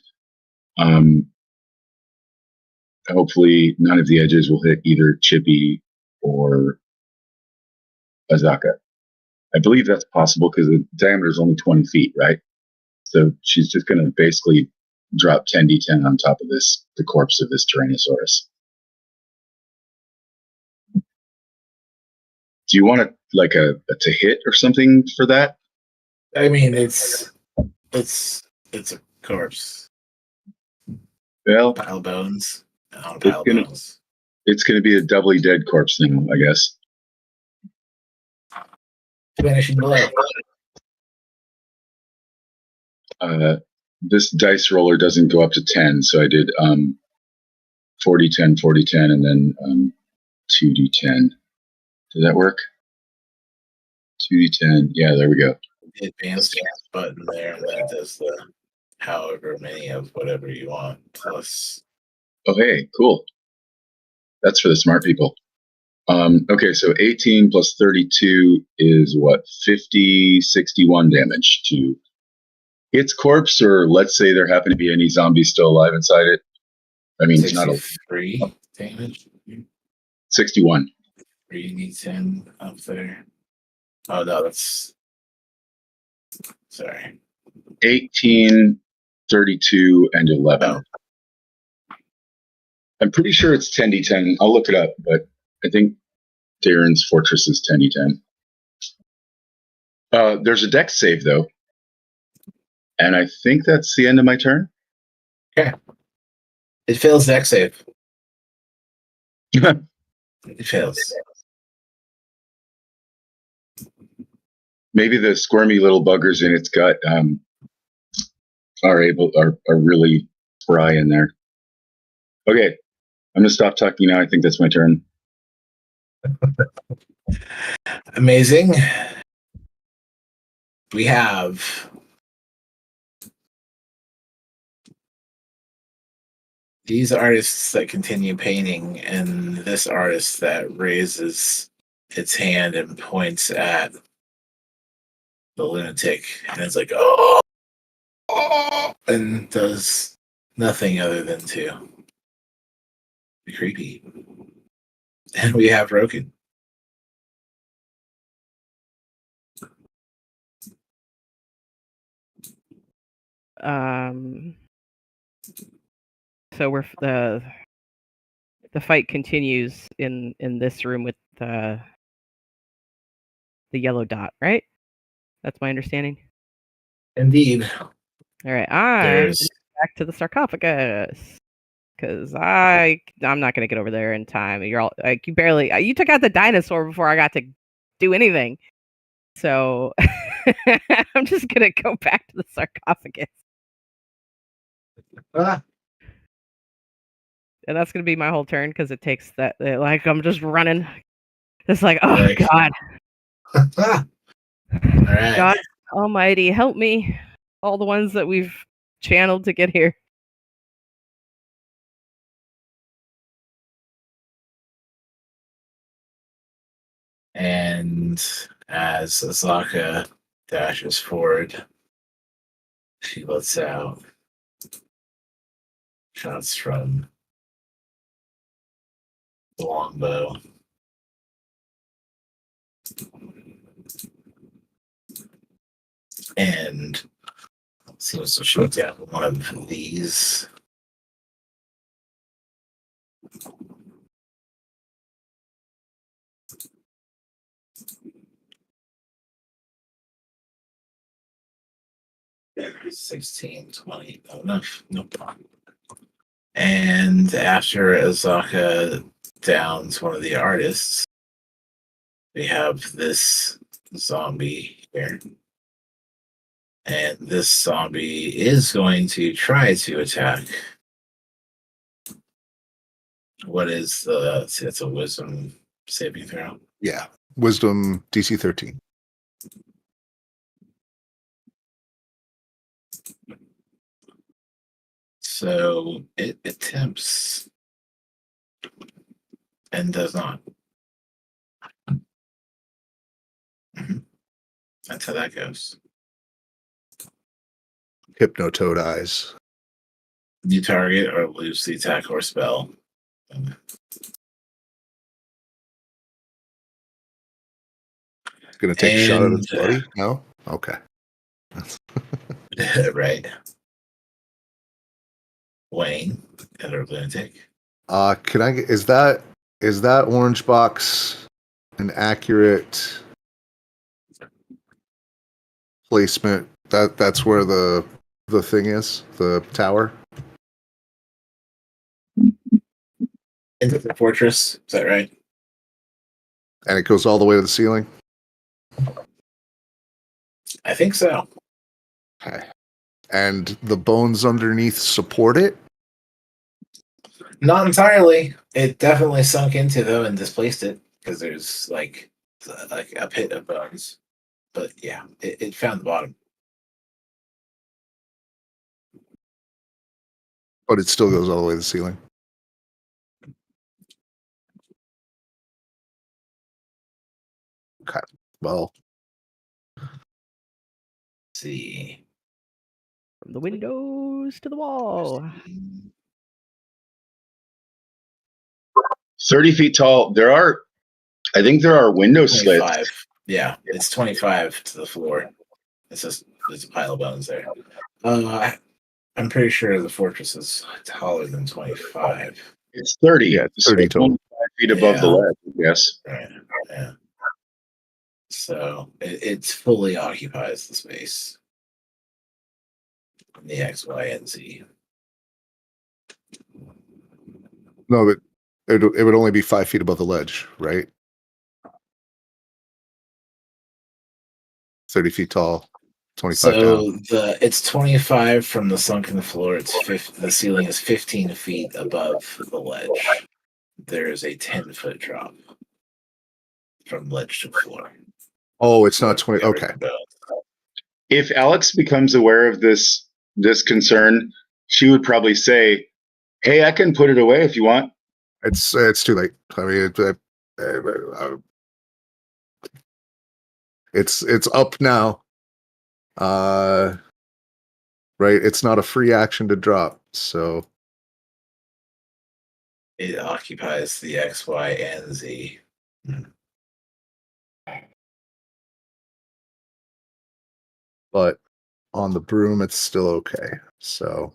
hopefully none of the edges will hit either Chippy or Azaka. I believe that's possible because the diameter is only 20 feet, right? So she's just going to basically drop 10d10 on top of the corpse of this Tyrannosaurus. Do you want a to hit or something for that? I mean, it's a corpse. Well, Pile bones. It's going to be a doubly dead corpse now, I guess. Finishing blow. This dice roller doesn't go up to 10, so I did 40, 10, 40, 10, and then 2d10. Did that work? 2d10. Yeah, there we go. The advanced button there, and then it does the however many of whatever you want plus. Oh, hey, cool. That's for the smart people. Okay, so 18 plus 32 is what? 50, 61 damage to its corpse, or let's say there happen to be any zombies still alive inside it. I mean, it's not a 63 damage. 61. 3d10 up there. Oh no, that's sorry. 18, 32, and 11. Oh. I'm pretty sure it's 10d10. I'll look it up, but I think Darren's Fortress is 10d10. There's a dex save, though. And I think that's the end of my turn. Okay. It fails dex save. It fails. Maybe the squirmy little buggers in its gut are really spry in there. Okay, I'm gonna stop talking now. I think that's my turn. Amazing. We have these artists that continue painting, and this artist that raises its hand and points at the lunatic, and it's like, oh, and does nothing other than to be creepy. And we have Roken. So we're the fight continues in this room with the yellow dot, right? That's my understanding. Indeed. All right, I'm back to the sarcophagus because I'm not gonna get over there in time. You're all like you took out the dinosaur before I got to do anything, so I'm just gonna go back to the sarcophagus. And that's gonna be my whole turn because it takes that. Like I'm just running. It's like, oh Right. God, All right. God Almighty, help me! All the ones that we've channeled to get here. And as Azaka dashes forward, she lets out shots from the longbow. And seems to shoot down one of these. Yeah, 16, 20. No, enough. No problem. And after Azaka downs one of the artists, we have this zombie here. And this zombie is going to try to attack. What is the... It's a wisdom saving throw. Yeah. Wisdom DC 13. So it attempts and does not. That's how that goes. Hypnotoad eyes. You target or lose the attack or spell. Gonna take a shot at its buddy? No? Okay. Right. Wayne, another lunatic. Can I get, is that orange box an accurate placement? That's where the thing is, the tower? Into the fortress, is that right? And it goes all the way to the ceiling? I think so. Okay. And the bones underneath support it? Not entirely. It definitely sunk into though and displaced it because there's like a pit of bones. But yeah, it found the bottom. But it still goes all the way to the ceiling. Okay. Well, Let's see. From the windows to the wall. 30 feet tall. I think there are window slits. 25. Yeah, it's 25 to the floor. It's just there's a pile of bones there. I'm pretty sure the fortress is taller than 25. It's 30. Yeah, it's so 30 it's total. only 5 feet above the Yeah. ledge, I guess. Right. Yeah. So it fully occupies the space. The X, Y, and Z. No, but it would only be 5 feet above the ledge, right? 30 feet tall, 25 down. So it's 25 from the sunken floor. The ceiling is 15 feet above the ledge. There is a 10-foot drop from ledge to floor. Oh, it's not 20. Okay. If Alex becomes aware of this concern, she would probably say, "Hey, I can put it away if you want." It's too late. I mean, it's up now. Right. It's not a free action to drop. So It occupies the X, Y, and Z. but on the broom, it's still okay. So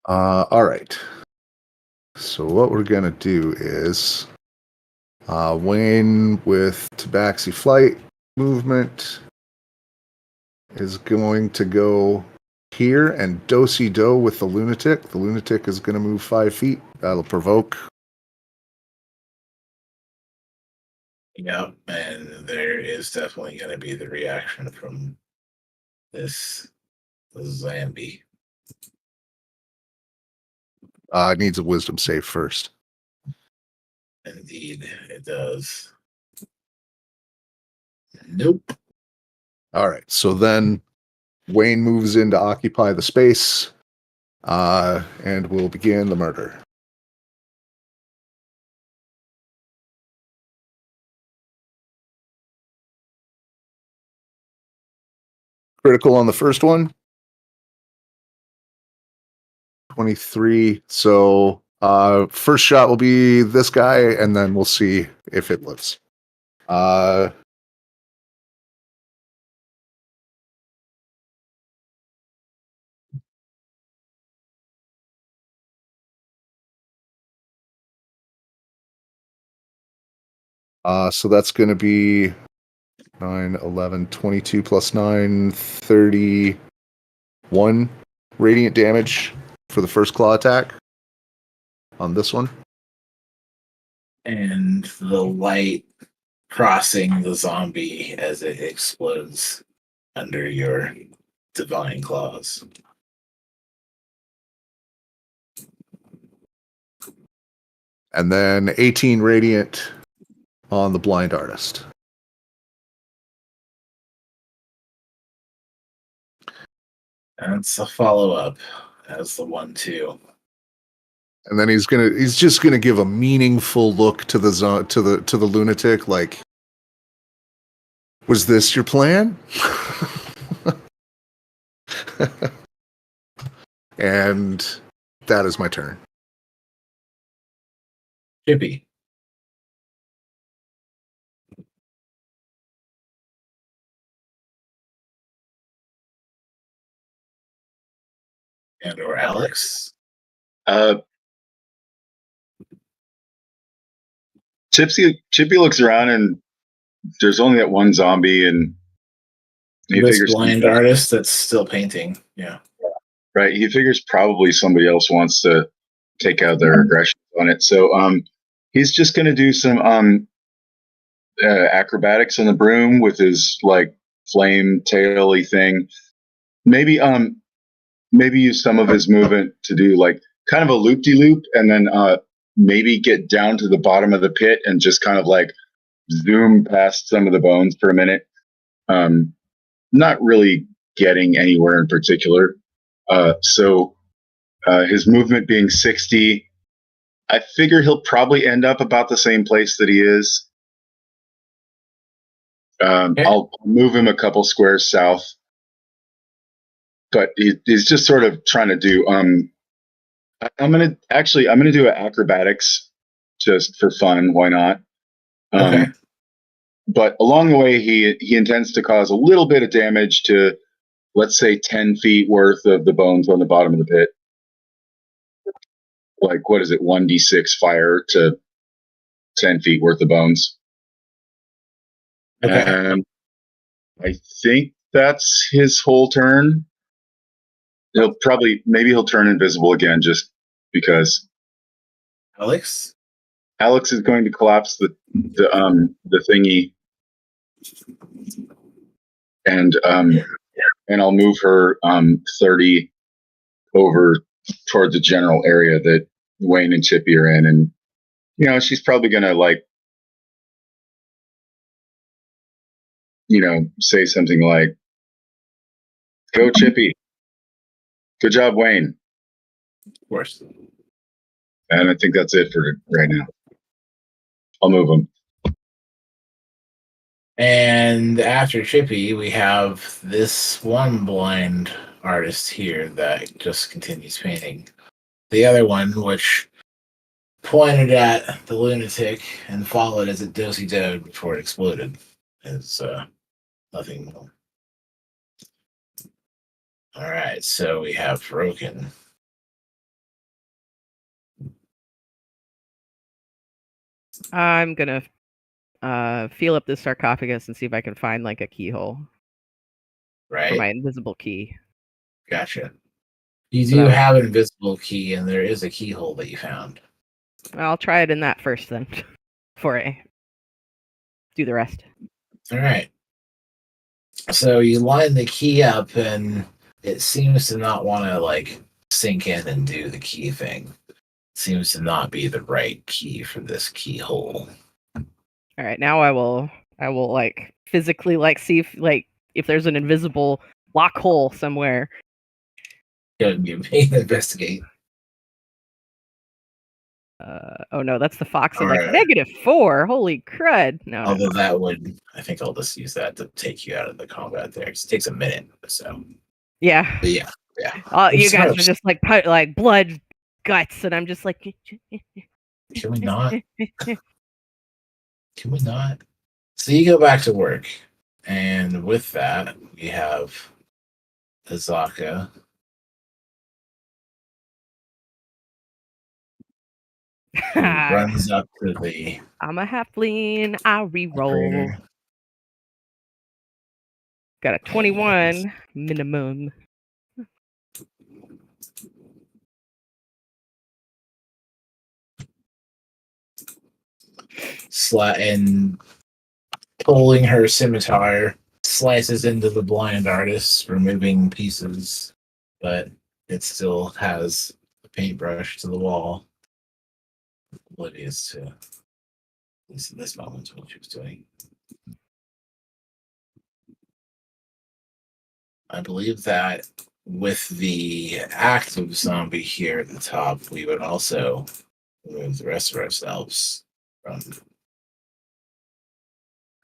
all right. So what we're gonna do is Wayne with Tabaxi flight movement is going to go here, and Do with the lunatic. The lunatic is going to move 5 feet. That'll provoke. Yeah, and there is definitely going to be the reaction from this zombie. It needs a wisdom save first. Indeed, it does. Nope. All right. So then Wayne moves in to occupy the space, and we'll begin the murder. Critical on the first one. 23. So first shot will be this guy, and then we'll see if it lives. So that's going to be 9, 11, 22 plus 9, 31 radiant damage for the first claw attack on this one. And the light crossing the zombie as it explodes under your divine claws. And then 18 radiant on the blind artist. That's a follow-up as the 1-2. And then he's just gonna give a meaningful look to the lunatic, like, was this your plan? And that is my turn. Chippy. And or Alex. Chippy looks around and there's only that one zombie, and he This figures blind artist that's still painting. Yeah. right. He figures probably somebody else wants to take out their aggression on it. So he's just going to do some acrobatics on the broom with his like flame taily thing. Maybe use some of his movement to do like kind of a loop-de-loop, and then maybe get down to the bottom of the pit and just kind of like zoom past some of the bones for a minute. Not really getting anywhere in particular. So his movement being 60, I figure he'll probably end up about the same place that he is. Okay. I'll move him a couple squares south, but he's just sort of trying to do. I'm gonna do an acrobatics just for fun. Why not? Okay. But along the way, he intends to cause a little bit of damage to, let's say, 10 feet worth of the bones on the bottom of the pit. Like, what is it? 1d6 fire to 10 feet worth of bones. Okay. And I think that's his whole turn. Maybe he'll turn invisible again just because. Alex. Alex is going to collapse the thingy, and I'll move her 30 over toward the general area that Wayne and Chippy are in, and she's probably gonna like say something like, "Go Chippy, good job Wayne," Of course. and I think that's it for right now. I'll move him. And after Chippy, we have this one blind artist here that just continues painting. The other one, which pointed at the lunatic and followed as it do-si-doed before it exploded, is nothing more. All right, so we have broken. I'm gonna feel up this sarcophagus and see if I can find like a keyhole for Right? my invisible key. Gotcha. You So do that was- have an invisible key, and there is a keyhole that you found. I'll try it in that first then, before I do the rest. All right. So you line the key up, and it seems to not want to like sink in and do the key thing. It seems to not be the right key for this keyhole. All right, now I will like physically like see if there's an invisible lock hole somewhere. Go give me an investigate. Oh no, that's the fox. I'm All like right. -4. Holy crud! No. Although that would, I think I'll just use that to take you out of the combat there. It takes a minute, so. Yeah. But yeah. You guys are Smokes. just like blood, guts, and I'm just like. Can we not? Can we not? So you go back to work, and with that, we have Azaka. Who runs up to the I'm a halfling. I reroll. operator. Got a 21 minimum. And pulling her scimitar, slices into the blind artist, removing pieces, but it still has a paintbrush to the wall. Oblivious to, at least in this moment, what she was doing. I believe that with the active zombie here at the top, we would also remove the rest of ourselves from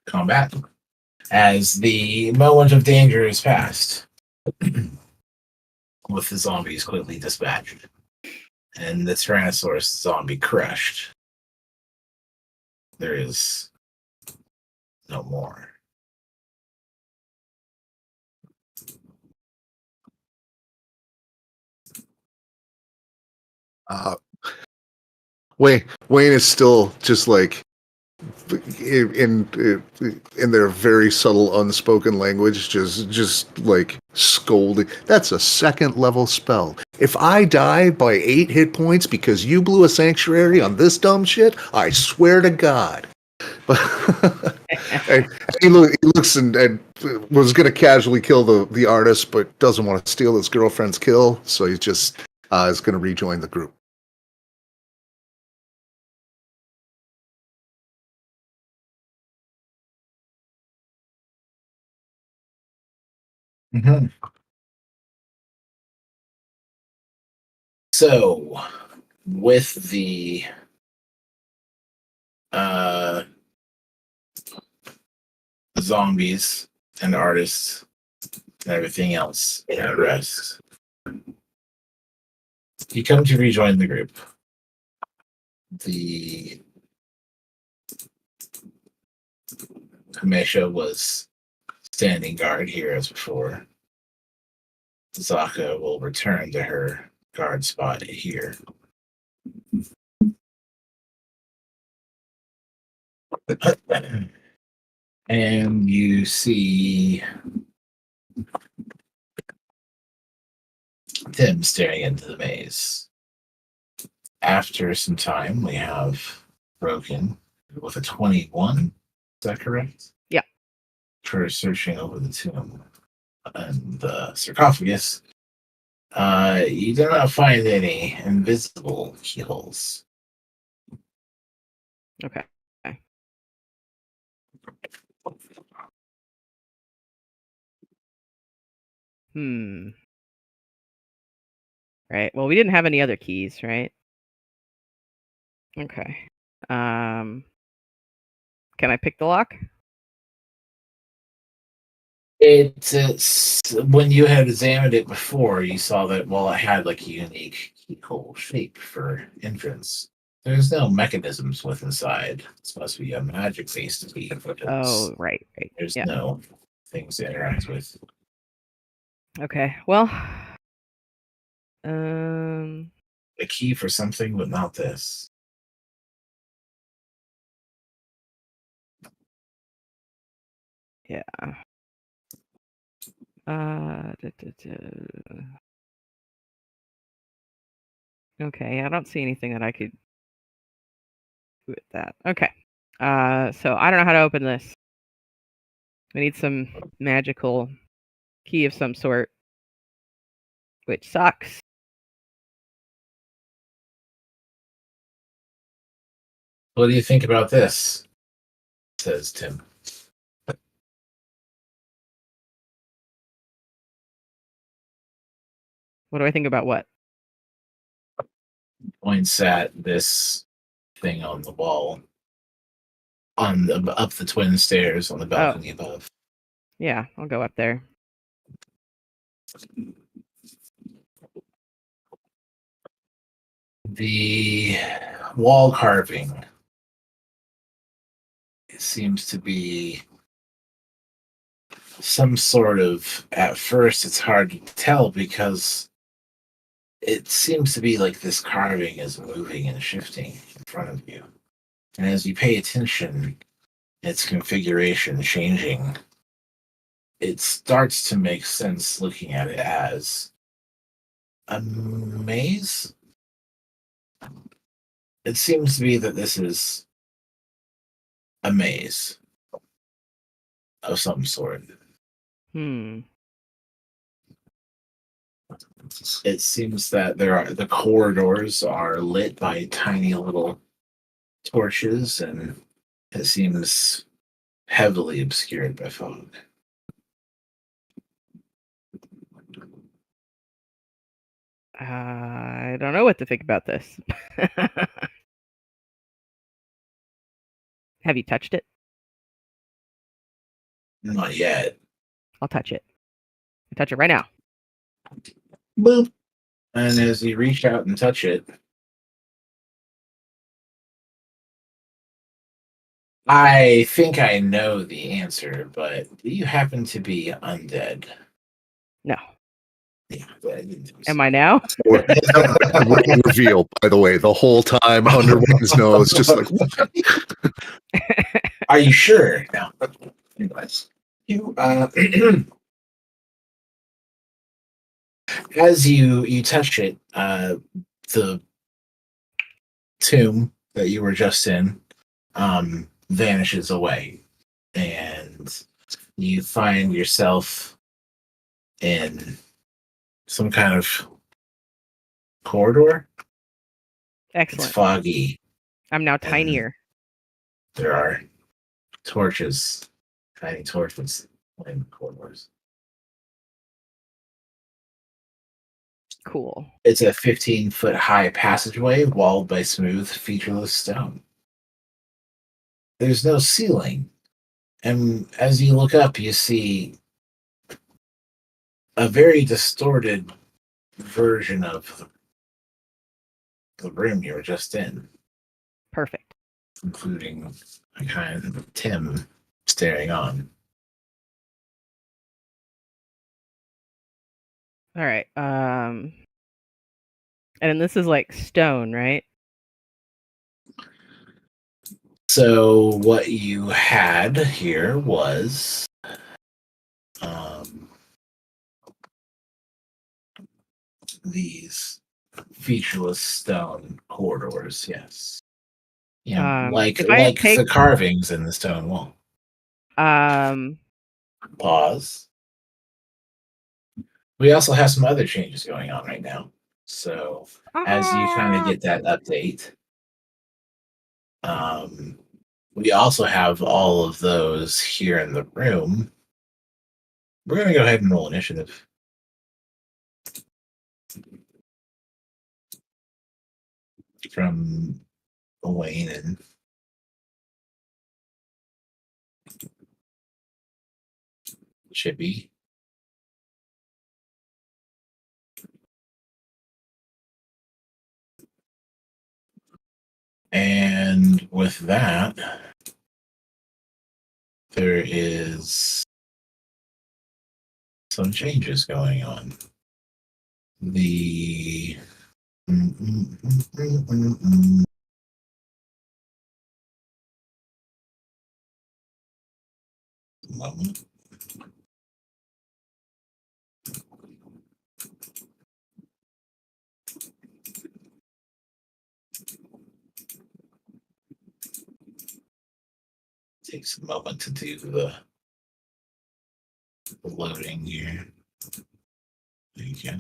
combat as the moment of danger is past, with the zombies quickly dispatched and the Tyrannosaurus zombie crushed. There is no more. Uh, Wayne is still just like in their very subtle, unspoken language, just like scolding. That's a second level spell. If I die by 8 hit points because you blew a sanctuary on this dumb shit, I swear to God. And he looks and was going to casually kill the artist, but doesn't want to steal his girlfriend's kill, so he just is going to rejoin the group. Mm-hmm. So, with the zombies and artists and everything else at rest, you come to rejoin the group. The Kamesha was standing guard here as before. Zaka will return to her guard spot here. And you see Tim staring into the maze. After some time, we have Broken with a 21. Is that correct? Yeah. For searching over the tomb and the sarcophagus. You do not find any invisible keyholes. Okay. Right. Well, we didn't have any other keys, right? Okay. Can I pick the lock? When you had examined it before, you saw that while it had like a unique keyhole shape for entrance, there's no mechanisms with inside. It's supposed to be a magic-based key. Oh, right. There's Yeah. no things to interact with. Okay. Well, A key for something, but not this. yeah. Okay, I don't see anything that I could do with that. Okay. So I don't know how to open this. We need some magical key of some sort, which sucks. What do you think about this? Says Tim. What do I think about what? Points at this thing on the wall, up the twin stairs on the balcony above. Yeah, I'll go up there. The wall carving seems to be some sort of, at first it's hard to tell because it seems to be like this carving is moving and shifting in front of you. And as you pay attention, its configuration changing, it starts to make sense looking at it as a maze. It seems to be that this is a maze of some sort. It seems that the corridors are lit by tiny little torches, and it seems heavily obscured by fog. I don't know what to think about this. Have you touched it? Not yet. I'll touch it. I'll touch it right now. Boop. And as you reach out and touch it, I think I know the answer, but do you happen to be undead? No. Yeah. but I didn't do Am I now? Or reveal, by the way, the whole time under Wayne's nose, just like Are you sure? No. Anyways, you as you touch it, the tomb that you were just in vanishes away, and you find yourself in some kind of corridor. It's Excellent. foggy. I'm now and tinier. There are torches, tiny torches in the corridors. Cool. It's a 15-foot high passageway walled by smooth, featureless stone. There's no ceiling, and as you look up, you see a very distorted version of the room you were just in, Perfect. including a kind of Tim staring on. All right. And this is like stone, right? So what you had here was these featureless stone corridors. Yes. Yeah, like if I take the carvings in the stone wall. Pause. We also have some other changes going on right now. So as you kind of get that update, we also have all of those here in the room. We're gonna go ahead and roll initiative. From Wayne and Chippy. And with that, there is some changes going on. The moment. Takes a moment to do the loading here. There you go.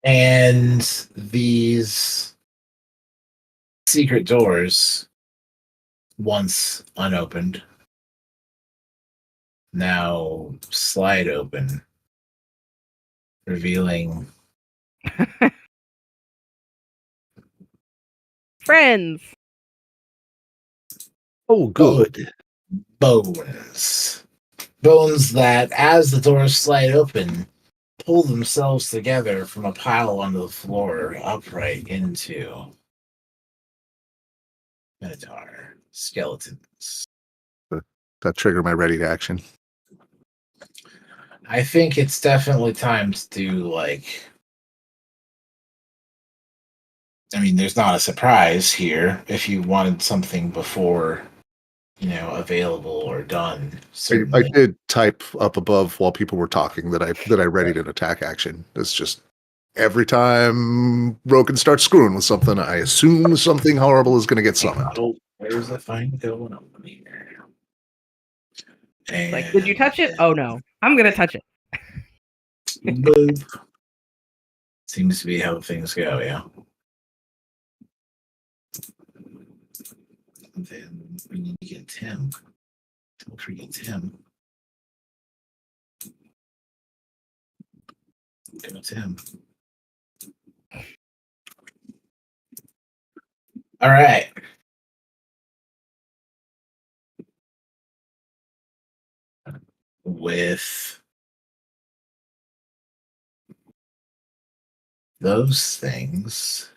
And these secret doors, once unopened, now slide open, revealing friends. oh, good. bones. Bones that, as the doors slide open, pull themselves together from a pile onto the floor, upright into Minotaur skeletons. That triggered my ready to action. I think it's definitely time to do I mean, there's not a surprise here. If you wanted something before, available or done, I certainly. did type up above while people were talking that I readied an attack action. It's just every time Rogan starts screwing with something, I assume something horrible is going to get summoned. Oh, where's the fine going on here? And Like, did you touch it? Oh no, I'm gonna touch it. boop. Seems to be how things go, yeah. And then we need to get Tim. Don't forget Tim. Go Tim. All right. With those things.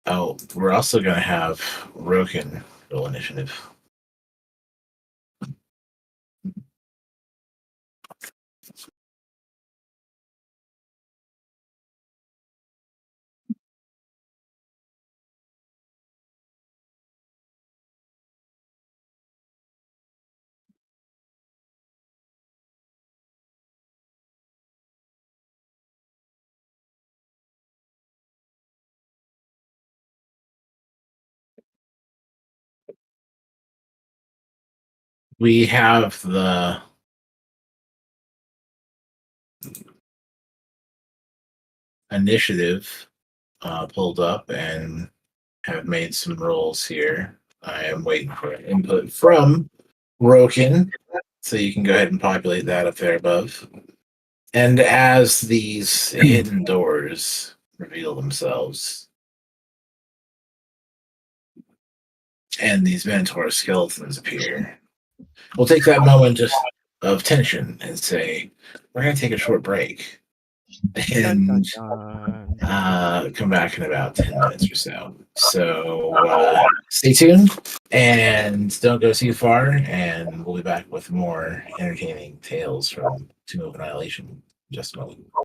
Oh, we're also going to have Roken roll initiative. We have the initiative pulled up and have made some rolls here. I am waiting for input from Roken, so you can go ahead and populate that up there above. And as these hidden doors reveal themselves, and these Minotaur skeletons appear, we'll take that moment of tension and say, we're going to take a short break. Dun, dun, And dun. come back in about 10 minutes or so. So stay tuned and don't go too far, and we'll be back with more entertaining tales from Tomb of Annihilation in just a moment.